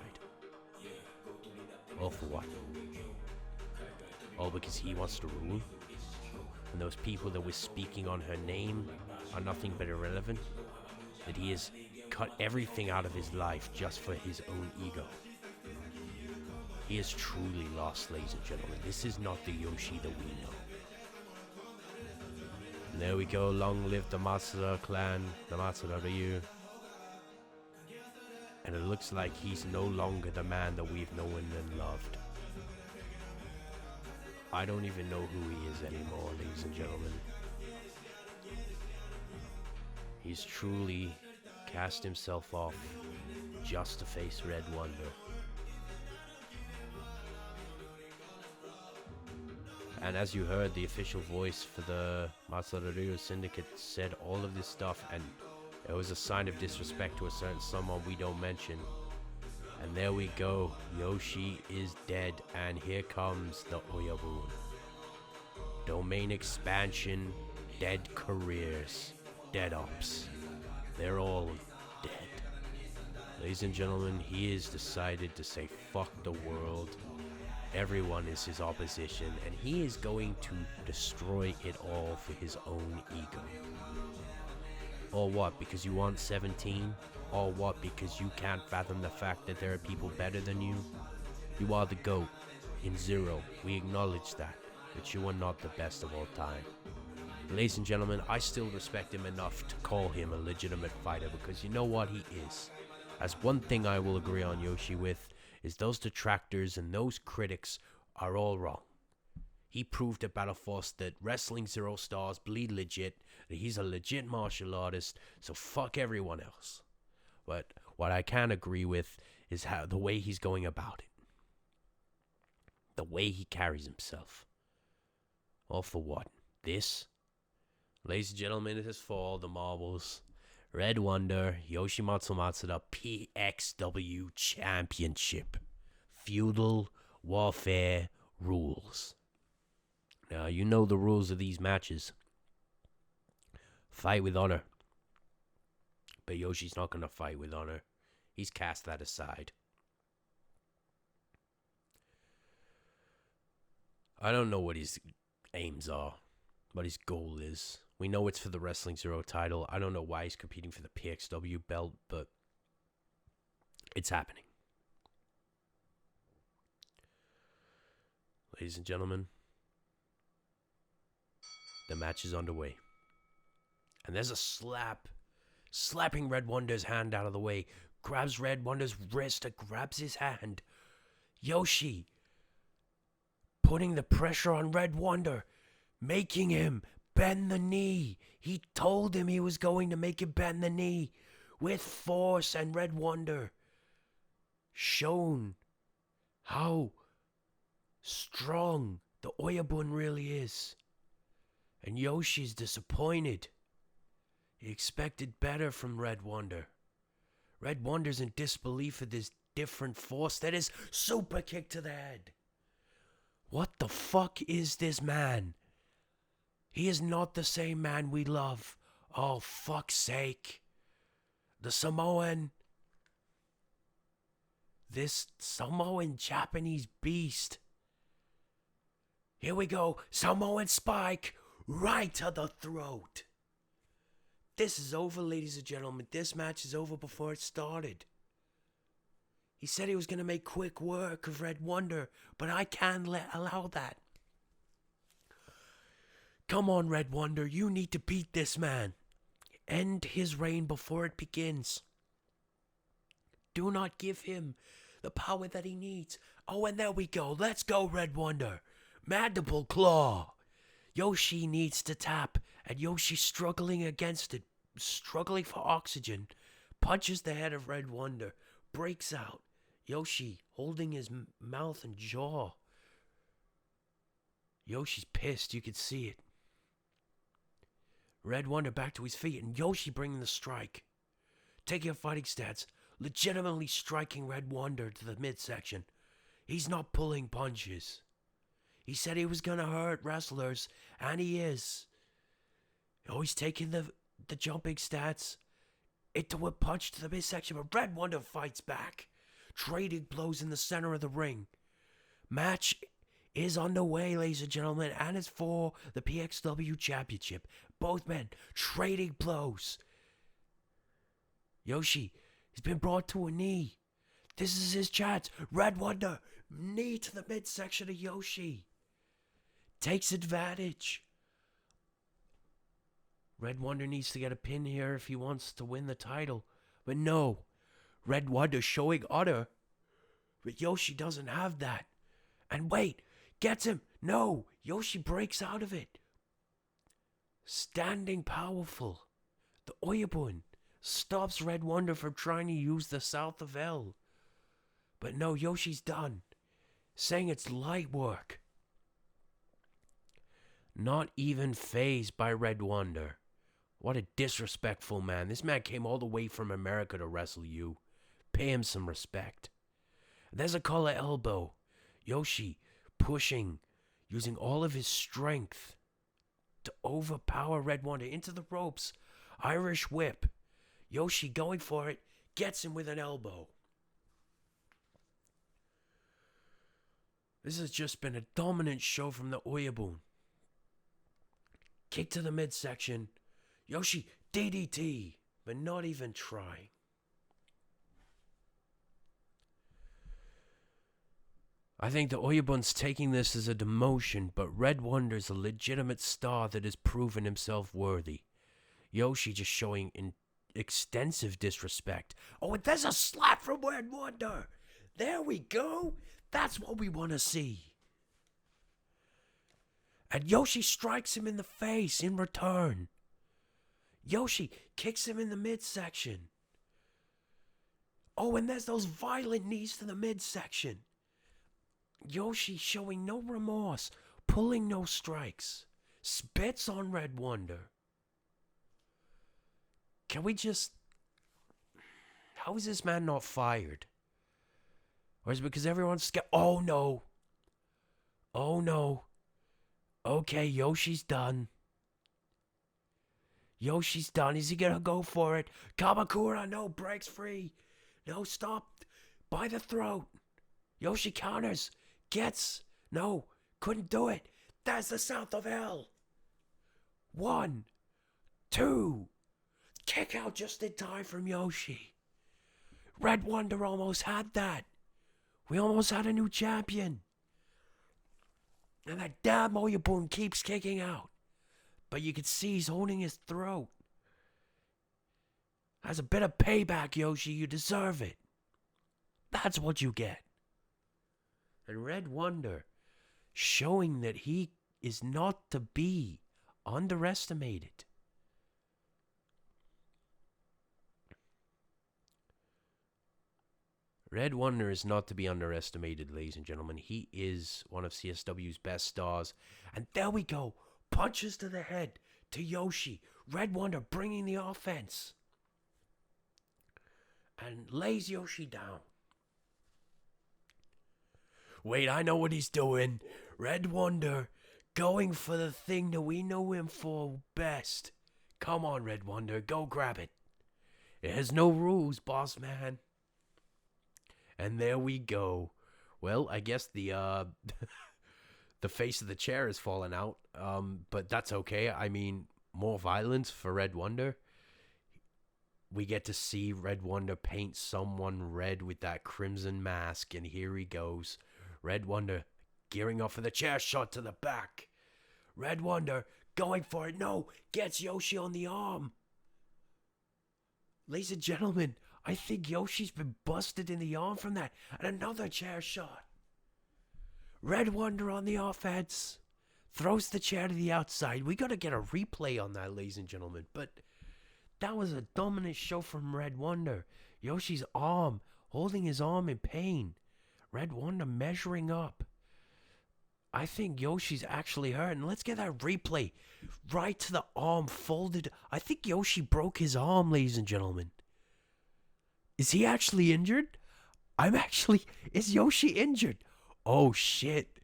All for what? All because he wants to rule? And those people that were speaking on her name are nothing but irrelevant? That he has cut everything out of his life just for his own ego? He is truly lost, ladies and gentlemen. This is not the Yoshi that we know. And there we go, long live the Matsuda clan, the Matsuda Ryu. And it looks like he's no longer the man that we've known and loved. I don't even know who he is anymore, ladies and gentlemen. He's truly cast himself off just to face Red Wonder. And as you heard, the official voice for the Matsuda Ryu Syndicate said all of this stuff, and it was a sign of disrespect to a certain someone we don't mention. And there we go, Yoshi is dead, and here comes the Oyabun. Domain expansion, dead careers, dead ops. They're all dead. Ladies and gentlemen, he has decided to say fuck the world. Everyone is his opposition, and he is going to destroy it all for his own ego. Or what, because you want 17? Or what, because you can't fathom the fact that there are people better than you? You are the GOAT. In Zero, we acknowledge that, but you are not the best of all time. Ladies and gentlemen, I still respect him enough to call him a legitimate fighter, because you know what he is. As one thing I will agree on Yoshi with, is those detractors and those critics are all wrong. He proved at Battle Force that Wrestling Zero Stars bleed legit, that he's a legit martial artist, so fuck everyone else. But what I can agree with is how the way he's going about it. The way he carries himself. All for what? This? Ladies and gentlemen, it is for the marbles. Red Wonder, Yoshimatsu Matsuda, PXW Championship. Feudal Warfare rules. Now, you know the rules of these matches. Fight with honor. But Yoshi's not going to fight with honor. He's cast that aside. I don't know what his aims are, what his goal is. We know it's for the Wrestling Zero title. I don't know why he's competing for the PXW belt, but it's happening. Ladies and gentlemen, the match is underway. And there's a slapping Red Wonder's hand out of the way. Grabs Red Wonder's wrist and grabs his hand. Yoshi putting the pressure on Red Wonder, making him bend the knee. He told him he was going to make him bend the knee with force, and Red Wonder shown how strong the Oyabun really is. And Yoshi's disappointed. He expected better from Red Wonder. Red Wonder's in disbelief at this different force that is super kick to the head. What the fuck is this man? He is not the same man we love. Oh, fuck's sake. The Samoan. This Samoan Japanese beast. Here we go. Samoan spike. Right to the throat. This is over, ladies and gentlemen. This match is over before it started. He said he was going to make quick work of Red Wonder, but I can't allow that. Come on, Red Wonder. You need to beat this man. End his reign before it begins. Do not give him the power that he needs. Oh, and there we go. Let's go, Red Wonder. Mandible Claw. Yoshi needs to tap, and Yoshi's struggling against it, struggling for oxygen. Punches the head of Red Wonder, breaks out. Yoshi holding his mouth and jaw. Yoshi's pissed, you can see it. Red Wonder back to his feet, and Yoshi bringing the strike. Taking a fighting stance, legitimately striking Red Wonder to the midsection. He's not pulling punches. He said he was gonna hurt wrestlers, and he is. Oh, he's taking the jumping stance into a punch to the midsection, but Red Wonder fights back, trading blows in the center of the ring. Match is underway, ladies and gentlemen, and it's for the PXW Championship. Both men trading blows. Yoshi has been brought to a knee. This is his chance. Red Wonder, knee to the midsection of Yoshi. Takes advantage. Red Wonder needs to get a pin here if he wants to win the title. But no, Red Wonder showing honor. But Yoshi doesn't have that. And wait, gets him. No, Yoshi breaks out of it. Standing powerful. The Oyabun stops Red Wonder from trying to use the South of L. But no, Yoshi's done. Saying it's light work. Not even fazed by Red Wonder. What a disrespectful man. This man came all the way from America to wrestle you. Pay him some respect. There's a collar elbow. Yoshi pushing, using all of his strength to overpower Red Wonder into the ropes. Irish whip. Yoshi going for it. Gets him with an elbow. This has just been a dominant show from the Oyabun. Kick to the midsection. Yoshi, DDT, but not even trying. I think the Oyabun's taking this as a demotion, but Red Wonder's a legitimate star that has proven himself worthy. Yoshi just showing extensive disrespect. Oh, and there's a slap from Red Wonder. There we go. That's what we want to see. And Yoshi strikes him in the face in return. Yoshi kicks him in the midsection. Oh, and there's those violent knees to the midsection. Yoshi showing no remorse, pulling no strikes, spits on Red Wonder. Can we just... How is this man not fired? Or is it because everyone's scared? Oh no. Oh no. Okay, Yoshi's done. Yoshi's done. Is he gonna go for it? Kamakura, no, breaks free. No, stop. By the throat. Yoshi counters. Gets. No, couldn't do it. That's the South of Hell. 1, 2. Kick out just in time from Yoshi. Red Wonder almost had that. We almost had a new champion. And that damn Oyabun keeps kicking out. But you can see he's holding his throat. As a bit of payback, Yoshi, you deserve it. That's what you get. And Red Wonder showing that he is not to be underestimated. Red Wonder is not to be underestimated, ladies and gentlemen. He is one of CSW's best stars. And there we go. Punches to the head to Yoshi. Red Wonder bringing the offense. And lays Yoshi down. Wait, I know what he's doing. Red Wonder going for the thing that we know him for best. Come on, Red Wonder, go grab it. It has no rules, boss man. And there we go. Well, I guess the the face of the chair has fallen out. But that's okay. I mean, more violence for Red Wonder. We get to see Red Wonder paint someone red with that crimson mask. And here he goes. Red Wonder gearing up for the chair shot to the back. Red Wonder going for it. No, gets Yoshi on the arm. Ladies and gentlemen, I think Yoshi's been busted in the arm from that. And another chair shot. Red Wonder on the offense. Throws the chair to the outside. We got to get a replay on that, ladies and gentlemen. But that was a dominant show from Red Wonder. Yoshi's arm, holding his arm in pain. Red Wonder measuring up. I think Yoshi's actually hurt. And let's get that replay. Right to the arm folded. I think Yoshi broke his arm, ladies and gentlemen. Is he actually injured? Is Yoshi injured? Oh shit.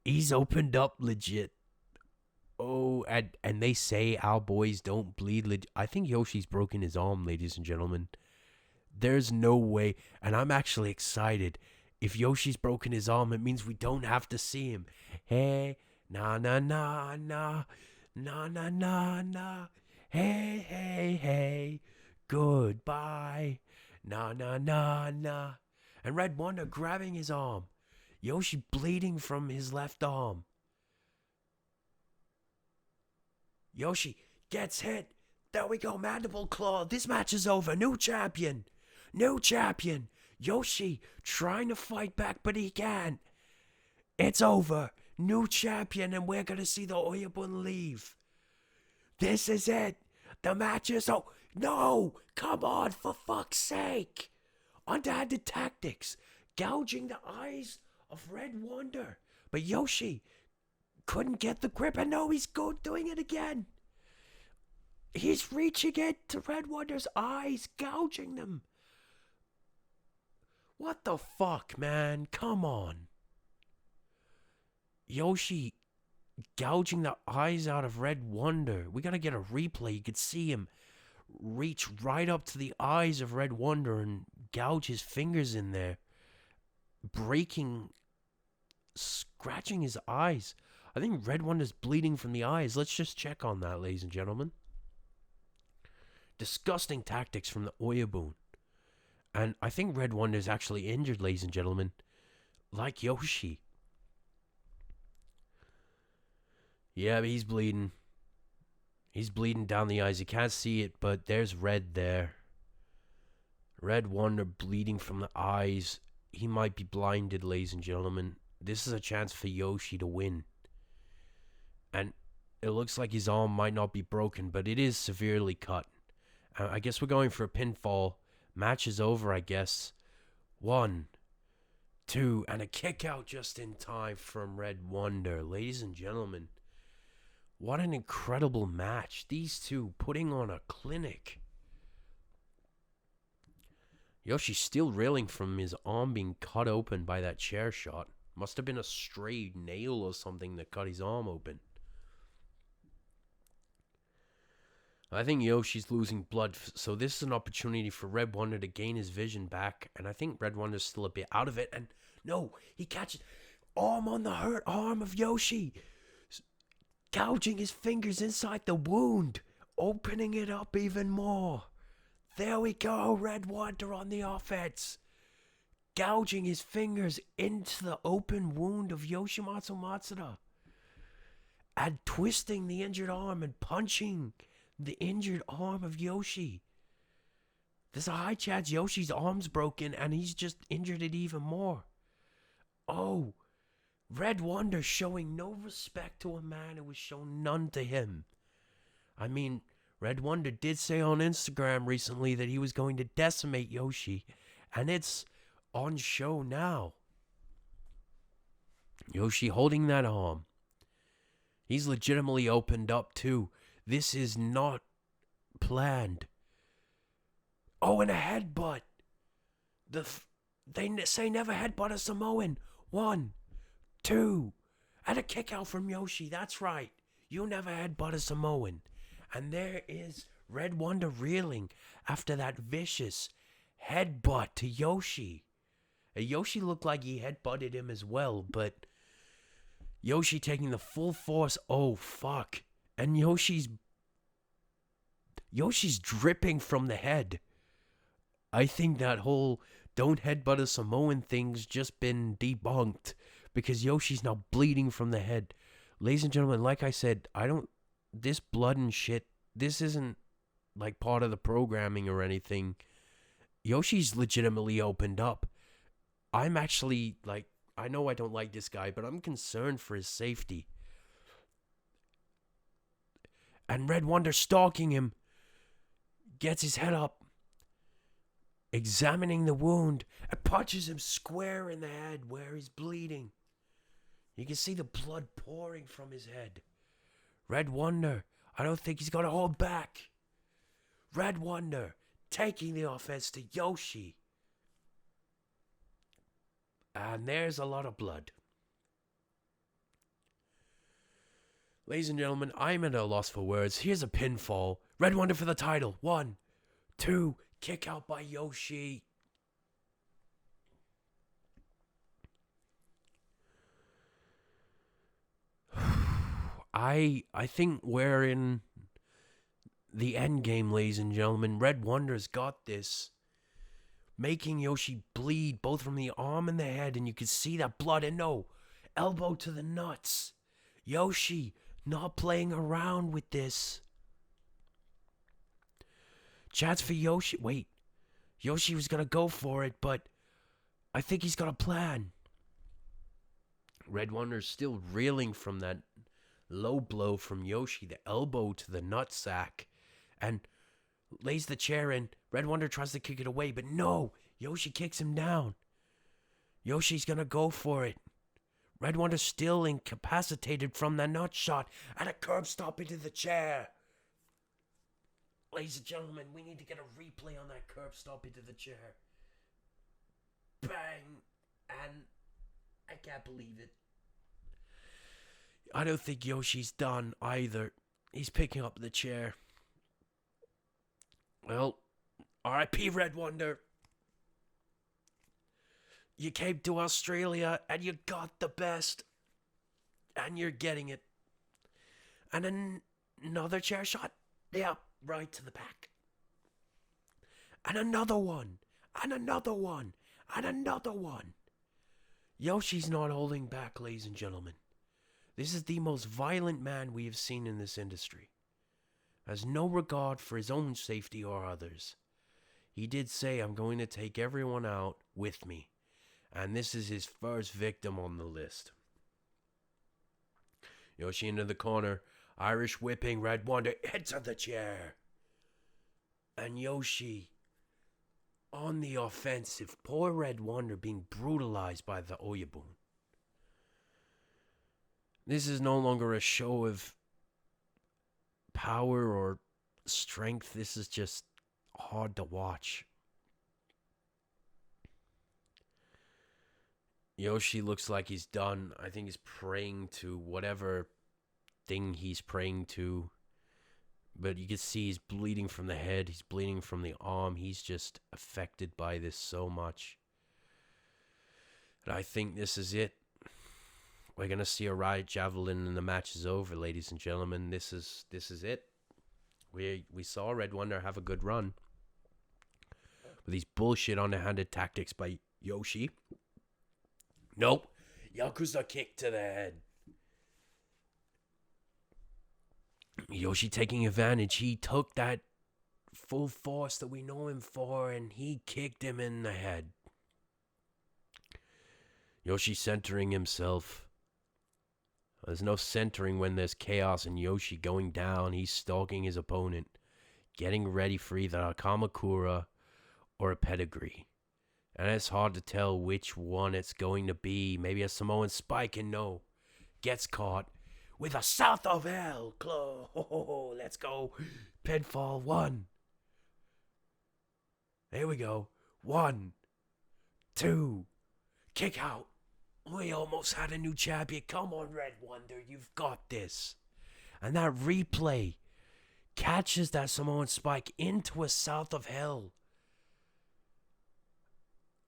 He's opened up legit. Oh, and they say our boys don't bleed legit. I think Yoshi's broken his arm, ladies and gentlemen. There's no way. And I'm actually excited. If Yoshi's broken his arm, it means we don't have to see him. Hey, na na na na. Na na na na. Hey, hey, hey. Goodbye. Na na na na. And Red Wonder grabbing his arm. Yoshi bleeding from his left arm. Yoshi gets hit. There we go, mandible claw. This match is over. New champion. New champion. Yoshi trying to fight back, but he can't. It's over. New champion, and we're going to see the Oyabun leave. This is it. The match is over. No! Come on, for fuck's sake! Underhanded tactics. Gouging the eyes of Red Wonder. But Yoshi couldn't get the grip, and no, he's doing it again. He's reaching it to Red Wonder's eyes, gouging them. What the fuck, man? Come on. Yoshi gouging the eyes out of Red Wonder. We gotta get a replay. You could see him reach right up to the eyes of Red Wonder and gouge his fingers in there. Scratching his eyes. I think Red Wonder's bleeding from the eyes. Let's just check on that, ladies and gentlemen. Disgusting tactics from the Oyabun. And I think Red Wonder's actually injured, ladies and gentlemen. Like Yoshi. Yeah, but he's bleeding. He's bleeding down the eyes. You can't see it, but there's red there. Red Wonder bleeding from the eyes. He might be blinded, ladies and gentlemen. This is a chance for Yoshi to win. And it looks like his arm might not be broken, but it is severely cut. I guess we're going for a pinfall. Match is over, I guess. 1, 2, and a kick out just in time from Red Wonder. Ladies and gentlemen, what an incredible match. These two putting on a clinic. Yoshi's still reeling from his arm being cut open by that chair shot. Must have been a stray nail or something that cut his arm open. I think Yoshi's losing blood, so this is an opportunity for Red Wonder to gain his vision back, and I think Red Wonder's still a bit out of it, and no, he catches arm on the hurt arm of Yoshi, gouging his fingers inside the wound, opening it up even more. There we go, Red Wonder on the offense, gouging his fingers into the open wound of Yoshimatsu Matsuda, and twisting the injured arm and punching the injured arm of Yoshi. There's a high chance Yoshi's arm's broken and he's just injured it even more. Oh, Red Wonder showing no respect to a man who was shown none to him. I mean, Red Wonder did say on Instagram recently that he was going to decimate Yoshi, and it's on show now. Yoshi holding that arm. He's legitimately opened up too. This is not planned. Oh, and a headbutt. They say never headbutt a Samoan. 1, 2, and a kick out from Yoshi. That's right. You never headbutt a Samoan. And there is Red Wonder reeling after that vicious headbutt to Yoshi. Yoshi looked like he headbutted him as well, but Yoshi taking the full force. Oh, fuck. And Yoshi's dripping from the head. I think that whole don't headbutt a Samoan thing's just been debunked because Yoshi's now bleeding from the head. Ladies and gentlemen, like I said, this blood and shit, this isn't like part of the programming or anything. Yoshi's legitimately opened up. I'm actually like, I know I don't like this guy, but I'm concerned for his safety. And Red Wonder stalking him, gets his head up, examining the wound, and punches him square in the head where he's bleeding. You can see the blood pouring from his head. Red Wonder, I don't think he's going to hold back. Red Wonder taking the offense to Yoshi. And there's a lot of blood. Ladies and gentlemen, I'm at a loss for words. Here's a pinfall. Red Wonder for the title. 1, 2, kick out by Yoshi. I think we're in the end game, ladies and gentlemen. Red Wonder's got this. Making Yoshi bleed both from the arm and the head, and you can see that blood. And no, elbow to the nuts. Yoshi not playing around with this. Chance for Yoshi. Wait, Yoshi was gonna go for it, but I think he's got a plan. Red Wonder's still reeling from that low blow from Yoshi, the elbow to the nutsack, and lays the chair in. Red Wonder tries to kick it away, but no, Yoshi kicks him down. Yoshi's gonna go for it. Red Wonder still incapacitated from the nut shot, and a curb stop into the chair. Ladies and gentlemen, we need to get a replay on that curb stop into the chair. Bang! And I can't believe it. I don't think Yoshi's done either. He's picking up the chair. Well, R.I.P. Red Wonder. You came to Australia and you got the best. And you're getting it. And another chair shot. Yeah, right to the back. And another one. And another one. And another one. Yoshi's not holding back, ladies and gentlemen. This is the most violent man we have seen in this industry. Has no regard for his own safety or others. He did say, I'm going to take everyone out with me. And this is his first victim on the list. Yoshi into the corner. Irish whipping. Red Wonder hits on the chair. And Yoshi on the offensive. Poor Red Wonder being brutalized by the Oyabun. This is no longer a show of power or strength. This is just hard to watch. Yoshi looks like he's done. I think he's praying to whatever thing he's praying to. But you can see he's bleeding from the head. He's bleeding from the arm. He's just affected by this so much. And I think this is it. We're going to see a Riot Javelin and the match is over, ladies and gentlemen. This is it. We saw Red Wonder have a good run. With these bullshit underhanded tactics by Yoshi. Nope. Yakuza kick to the head. Yoshi taking advantage. He took that full force that we know him for and he kicked him in the head. Yoshi centering himself. There's no centering when there's chaos and Yoshi going down. He's stalking his opponent. Getting ready for either a Kamakura or a pedigree. And it's hard to tell which one it's going to be. Maybe a Samoan spike and no. Gets caught with a South of Hell. Oh, let's go. Pinfall 1. There we go. 1, 2. Kick out. We almost had a new champion. Come on, Red Wonder. You've got this. And that replay catches that Samoan spike into a South of Hell.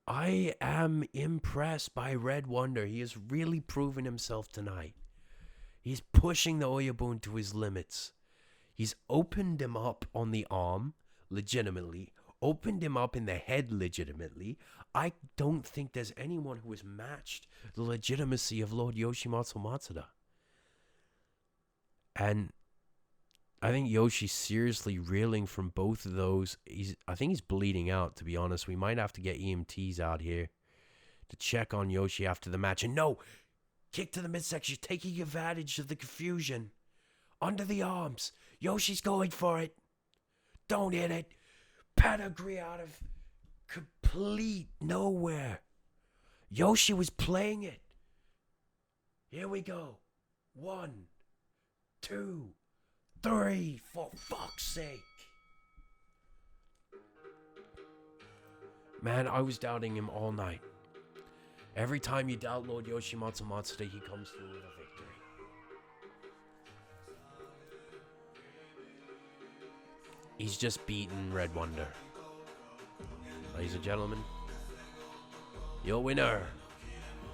I am impressed by Red Wonder. He has really proven himself tonight. He's pushing the Oyabun to his limits. He's opened him up on the arm, legitimately. Opened him up in the head, legitimately. I don't think there's anyone who has matched the legitimacy of Lord Yoshimatsu Matsuda. And I think Yoshi's seriously reeling from both of those. I think he's bleeding out, to be honest. We might have to get EMTs out here to check on Yoshi after the match. And no! Kick to the midsection, taking advantage of the confusion. Under the arms. Yoshi's going for it. Don't hit it. Pedigree out of complete nowhere. Yoshi was playing it. Here we go. 1, 2, 3, for fuck's sake. Man, I was doubting him all night. Every time you doubt Lord Yoshimatsu Matsuda, he comes through with a victory. He's just beaten Red Wonder. Ladies and gentlemen, your winner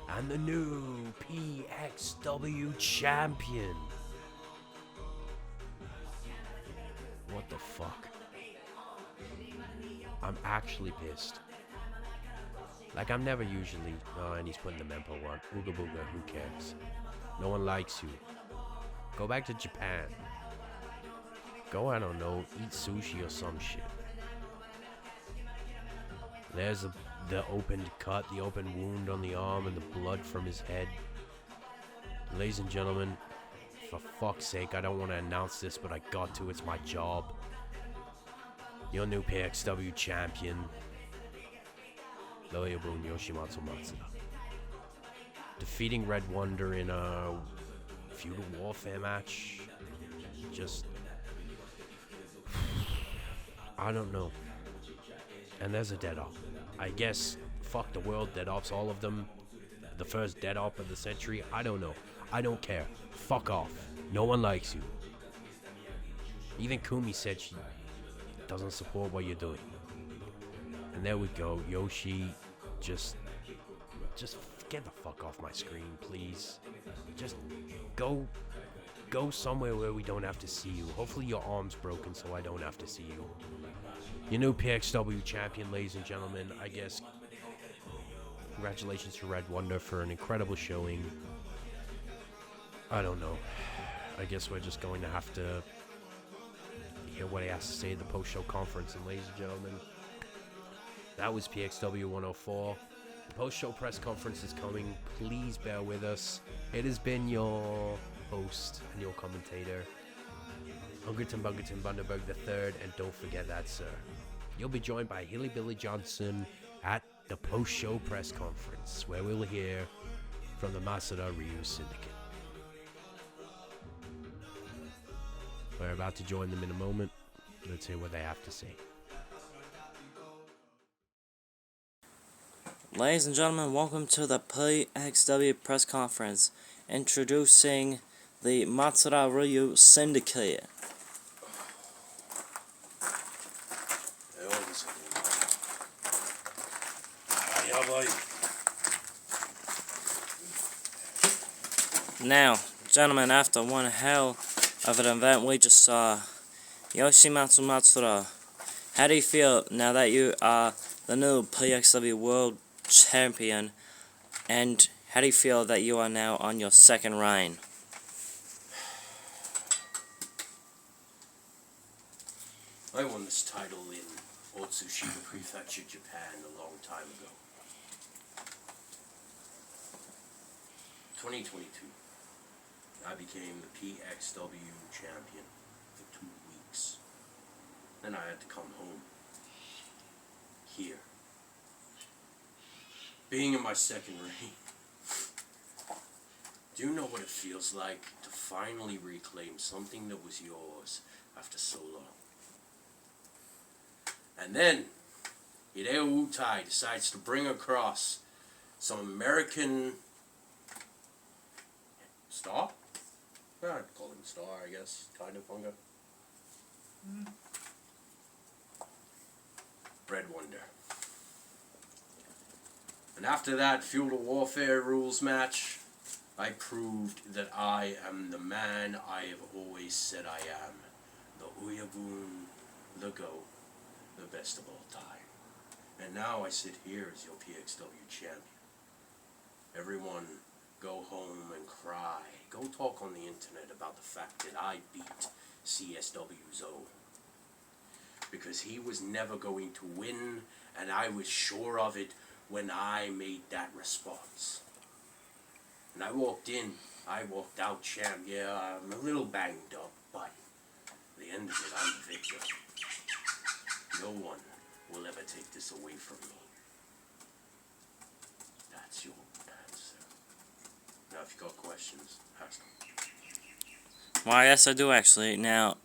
and the new PXW Champion. What the fuck? I'm actually pissed. Like, I'm never usually... Oh, and he's putting the mempo on. Ooga booga, who cares? No one likes you. Go back to Japan. Go, I don't know, eat sushi or some shit. There's the opened cut, the open wound on the arm and the blood from his head. Ladies and gentlemen, for fuck's sake, I don't want to announce this, but I got to. It's my job. Your new PXW champion, Oyabun Yoshimatsu Matsuda. Defeating Red Wonder in a feudal warfare match. Just... I don't know. And there's a dead op. I guess, fuck the world, dead ops, all of them. The first dead op of the century. I don't know. I don't care. Fuck off. No one likes you. Even Kumi said she doesn't support what you're doing. And there we go. Yoshi, just get the fuck off my screen, please. Just go somewhere where we don't have to see you. Hopefully your arm's broken so I don't have to see you. Your new PXW champion, ladies and gentlemen. I guess congratulations to Red Wonder for an incredible showing. I don't know. I guess we're just going to have to hear what he has to say at the post-show conference. And ladies and gentlemen, that was PXW 104. The post-show press conference is coming. Please bear with us. It has been your host and your commentator, Hungerton Bungerton Bundaberg III, and don't forget that, sir, you'll be joined by Hilly Billy Johnson at the post-show press conference, where we'll hear from the Masada Ryu Syndicate. We're about to join them in a moment. Let's hear what they have to say. Ladies and gentlemen, welcome to the PXW press conference, introducing the Matsuda Ryu Syndicate. Now, gentlemen, after one hell of an event we just saw, Yoshimatsu Matsuda, how do you feel now that you are the new PXW World Champion, and how do you feel that you are now on your second reign? I won this title in Otsushima Prefecture, Japan a long time ago. 2022. I became the PXW Champion for 2 weeks. Then I had to come home. Here. Being in my second reign. Do you know what it feels like to finally reclaim something that was yours after so long? And then, Hideo Utai decides to bring across some American star? I'd call him star, I guess. Kind of funga. Bread Wonder. And after that Feudal Warfare Rules match, I proved that I am the man I have always said I am. The Uyabun, the GOAT, the best of all time. And now I sit here as your PXW champion. Everyone go home and cry. Go talk on the internet about the fact that I beat CSW's O. Because he was never going to win, and I was sure of it when I made that response. And I walked in, I walked out champ. Yeah, I'm a little banged up, but at the end of it, I'm the victor. No one will ever take this away from me. That's your answer. Now, if you got questions, ask them. Well, yes, I do actually. Now,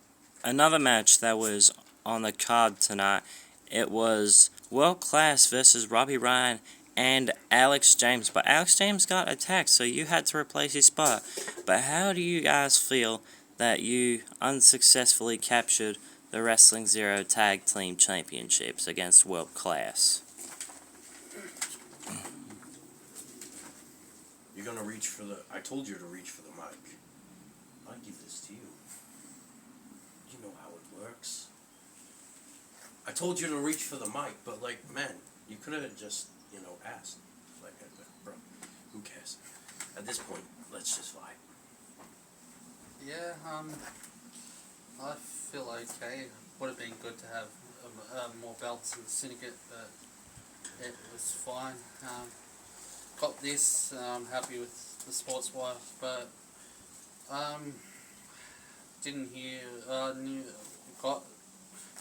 another match that was on the card tonight, it was World Class versus Robbie Ryan and Alex James. But Alex James got attacked, so you had to replace his spot. But how do you guys feel that you unsuccessfully captured the Wrestling Zero Tag Team Championships against World Class? You're gonna reach for the... I told you to reach for the mic. I give this to you. You know how it works. I told you to reach for the mic, but like, man, you could have just, you know, asked. Like, bro, who cares? At this point, let's just vibe. Yeah, I feel okay. Would have been good to have more belts in the syndicate, but it was fine. Got this. I'm happy with the Sportswire, but didn't hear.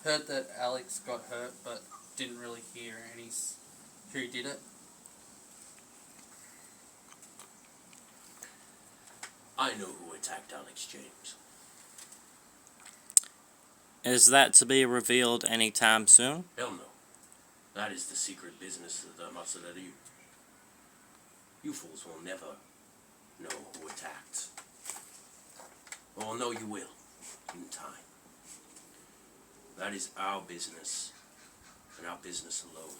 Heard that Alex got hurt, but didn't really hear who did it. I know who attacked Alex James. Is that to be revealed anytime soon? Hell no. That is the secret business of the Masada Ryu. You fools will never know who attacked. Well, no, you will. In time. That is our business. And our business alone.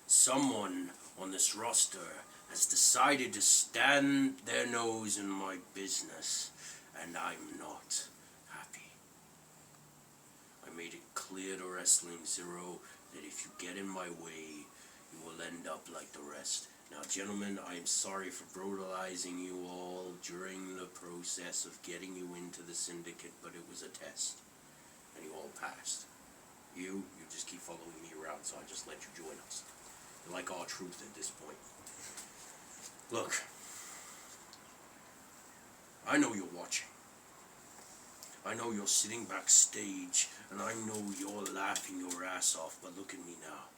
Someone on this roster has decided to stand their nose in my business. And I'm not happy. I made it clear to Wrestling Zero that if you get in my way, you will end up like the rest. Now, gentlemen, I am sorry for brutalizing you all during the process of getting you into the syndicate, but it was a test, and you all passed. You just keep following me around, so I just let you join us. You're like our truth at this point. Look, I know you're watching. I know you're sitting backstage, and I know you're laughing your ass off, but look at me now.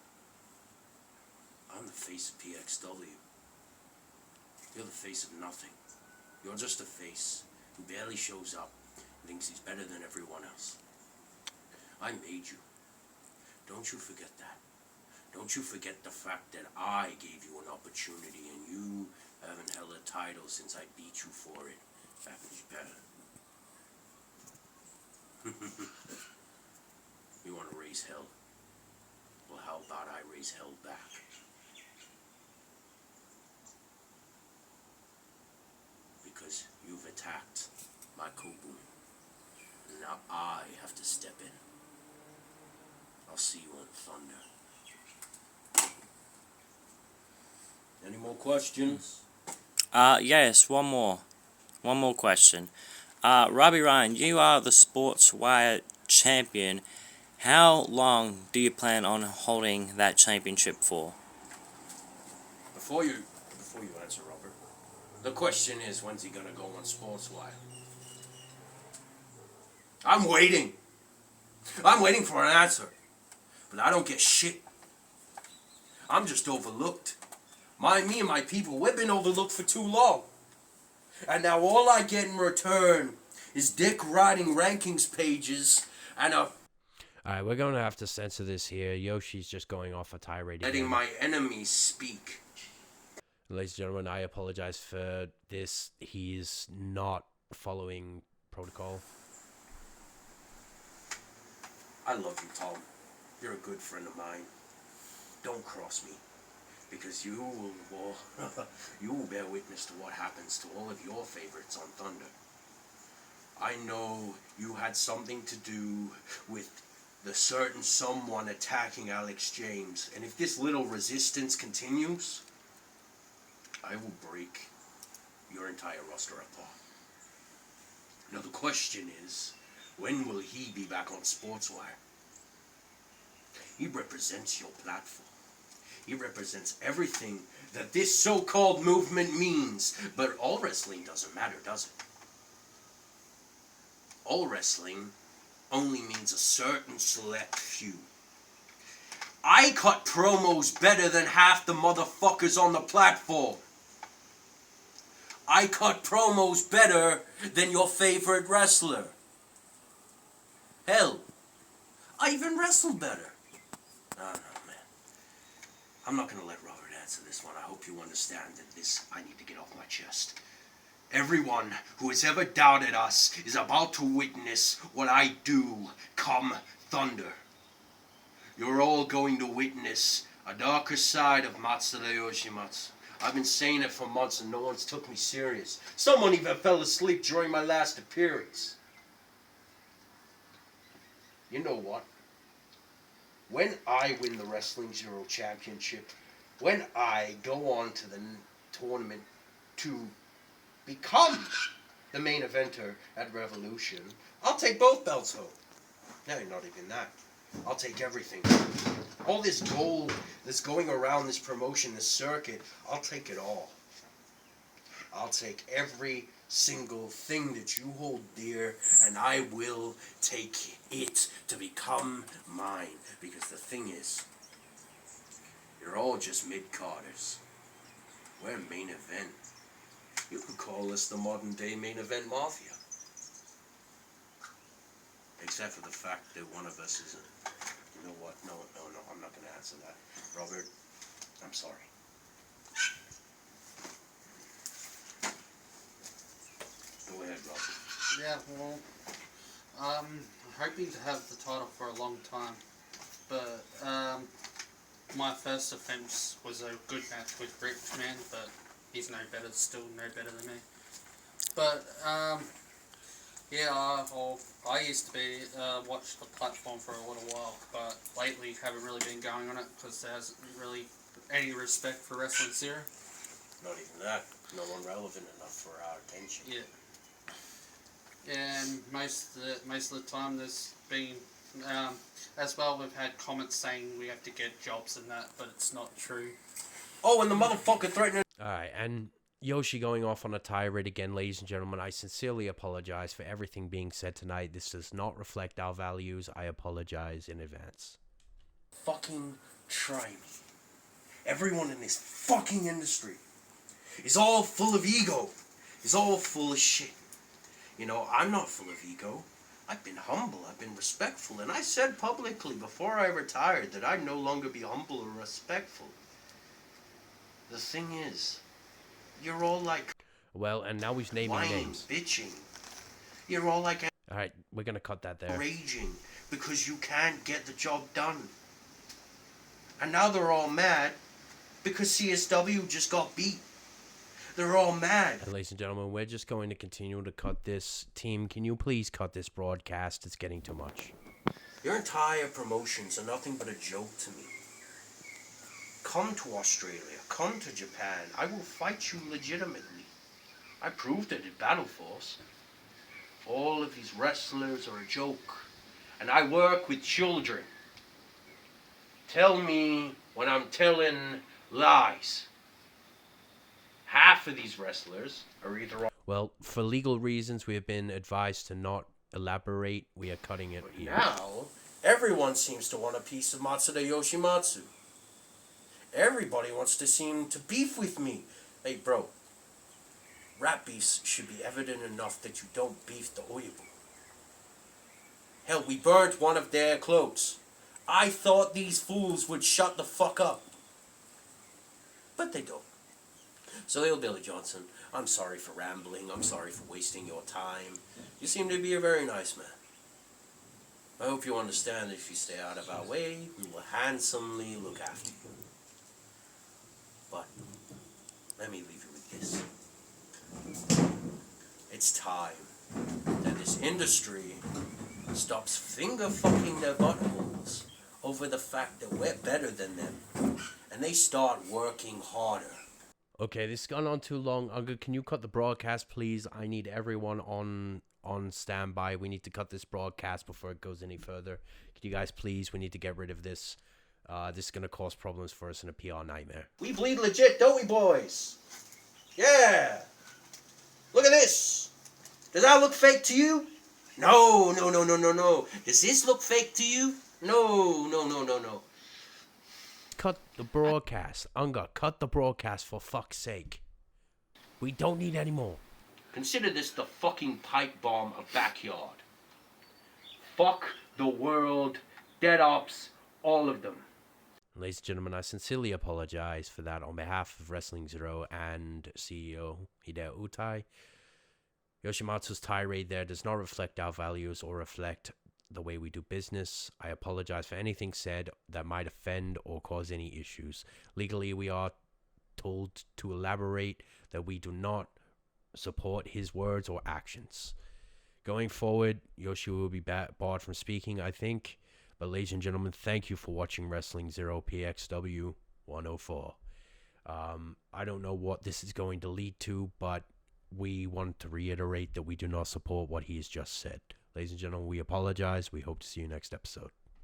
I'm the face of PXW. You're the face of nothing. You're just a face who barely shows up and thinks he's better than everyone else. I made you. Don't you forget that. Don't you forget the fact that I gave you an opportunity and you haven't held a title since I beat you for it back in Japan. You want to raise hell? Well, how about I raise hell back? Because you've attacked my Kobu. And now I have to step in. I'll see you in Thunder. Any more questions? Yes, one more question. Robbie Ryan, you are the Sportzwire champion. How long do you plan on holding that championship for? Before you answer, Robert, the question is, when's he gonna go on Sportswire? I'm waiting for an answer, but I don't get shit. I'm just overlooked. Me and my people, we've been overlooked for too long. And now all I get in return is dick riding rankings pages and a... Alright, we're going to have to censor this here. Yoshi's just going off a tirade. letting my enemies speak. Ladies and gentlemen, I apologize for this. He is not following protocol. I love you, Tom. You're a good friend of mine. Don't cross me, because you will bear witness to what happens to all of your favorites on Thunder. I know you had something to do with the certain someone attacking Alex James, and if this little resistance continues, I will break your entire roster apart. Now the question is, when will he be back on Sportswire? He represents your platform. He represents everything that this so-called movement means. But all wrestling doesn't matter, does it? All wrestling only means a certain select few. I cut promos better than half the motherfuckers on the platform. I cut promos better than your favorite wrestler. Hell, I even wrestle better. No, man. I'm not going to let Robert answer this one. I hope you understand that this I need to get off my chest. Everyone who has ever doubted us is about to witness what I do come Thunder. You're all going to witness a darker side of Matsuda Yoshimatsu. I've been saying it for months and no one's took me serious. Someone even fell asleep during my last appearance. You know what? When I win the Wrestling XERO Championship, when I go on to the tournament to become the main eventer at Revolution, I'll take both belts home. No, not even that. I'll take everything. All this gold that's going around this promotion, this circuit, I'll take it all. I'll take every single thing that you hold dear, and I will take it to become mine. Because the thing is, you're all just mid-carders. We're main event. You could call us the modern day main event mafia. Except for the fact that one of us isn't. You know what? No, I'm not going to answer that. Robert, I'm sorry. Go ahead, Robert. Yeah, well, hoping to have the title for a long time, but my first offense was a good match with Richman, but he's no better, still no better than me. But yeah, I used to be watch the platform for a little while, but lately haven't really been going on it because there hasn't really any respect for Wrestling XERO. Not even that. No one relevant enough for our attention. Yeah. And most of the time there's been, as well, we've had comments saying we have to get jobs and that, but it's not true. Oh, and the motherfucker threatened. Alright, and Yoshi going off on a tirade again, ladies and gentlemen. I sincerely apologize for everything being said tonight. This does not reflect our values. I apologize in advance. Fucking try me. Everyone in this fucking industry is all full of ego. Is all full of shit. You know, I'm not full of ego. I've been humble, I've been respectful, and I said publicly before I retired that I'd no longer be humble or respectful. The thing is, you're all like... Well, and now he's naming whining, names. bitching. You're all like... Alright, we're gonna cut that there. Raging because you can't get the job done. And now they're all mad because CSW just got beat. They're all mad. And ladies and gentlemen, we're just going to continue to cut this. Team, can you please cut this broadcast? It's getting too much. Your entire promotions are nothing but a joke to me. Come to Australia. Come to Japan. I will fight you legitimately. I proved it at Battle Force. All of these wrestlers are a joke. And I work with children. Tell me when I'm telling lies. Half of these wrestlers are either... Well, for legal reasons, we have been advised to not elaborate. We are cutting it here. Now, everyone seems to want a piece of Matsuda Yoshimatsu. Everybody wants to seem to beef with me. Hey, bro. Rap beefs should be evident enough that you don't beef the Oyabu. Hell, we burnt one of their cloaks. I thought these fools would shut the fuck up. But they don't. So, Hillbilly Johnson, I'm sorry for rambling. I'm sorry for wasting your time. You seem to be a very nice man. I hope you understand that if you stay out of our way, we will handsomely look after you. But, let me leave you with this. It's time that this industry stops finger-fucking their buttholes over the fact that we're better than them, and they start working harder. Okay, this has gone on too long. Unger, can you cut the broadcast, please? I need everyone on standby. We need to cut this broadcast before it goes any further. Can you guys please? We need to get rid of this. This is going to cause problems for us in a PR nightmare. We bleed legit, don't we, boys? Yeah! Look at this! Does that look fake to you? No. Does this look fake to you? No. Cut the broadcast. Unger, cut the broadcast for fuck's sake. We don't need any more. Consider this the fucking pipe bomb of backyard. Fuck the world, dead ops, all of them. Ladies and gentlemen, I sincerely apologize for that on behalf of Wrestling Zero and CEO Hideo Utai. Yoshimatsu's tirade there does not reflect our values or reflect the way we do business. I apologize for anything said that might offend or cause any issues. Legally, we are told to elaborate that we do not support his words or actions. Going forward, Yoshi will be barred from speaking, I think. But ladies and gentlemen, thank you for watching Wrestling Zero PXW 104. I don't know what this is going to lead to, but we want to reiterate that we do not support what he has just said. Ladies and gentlemen, we apologize. We hope to see you next episode.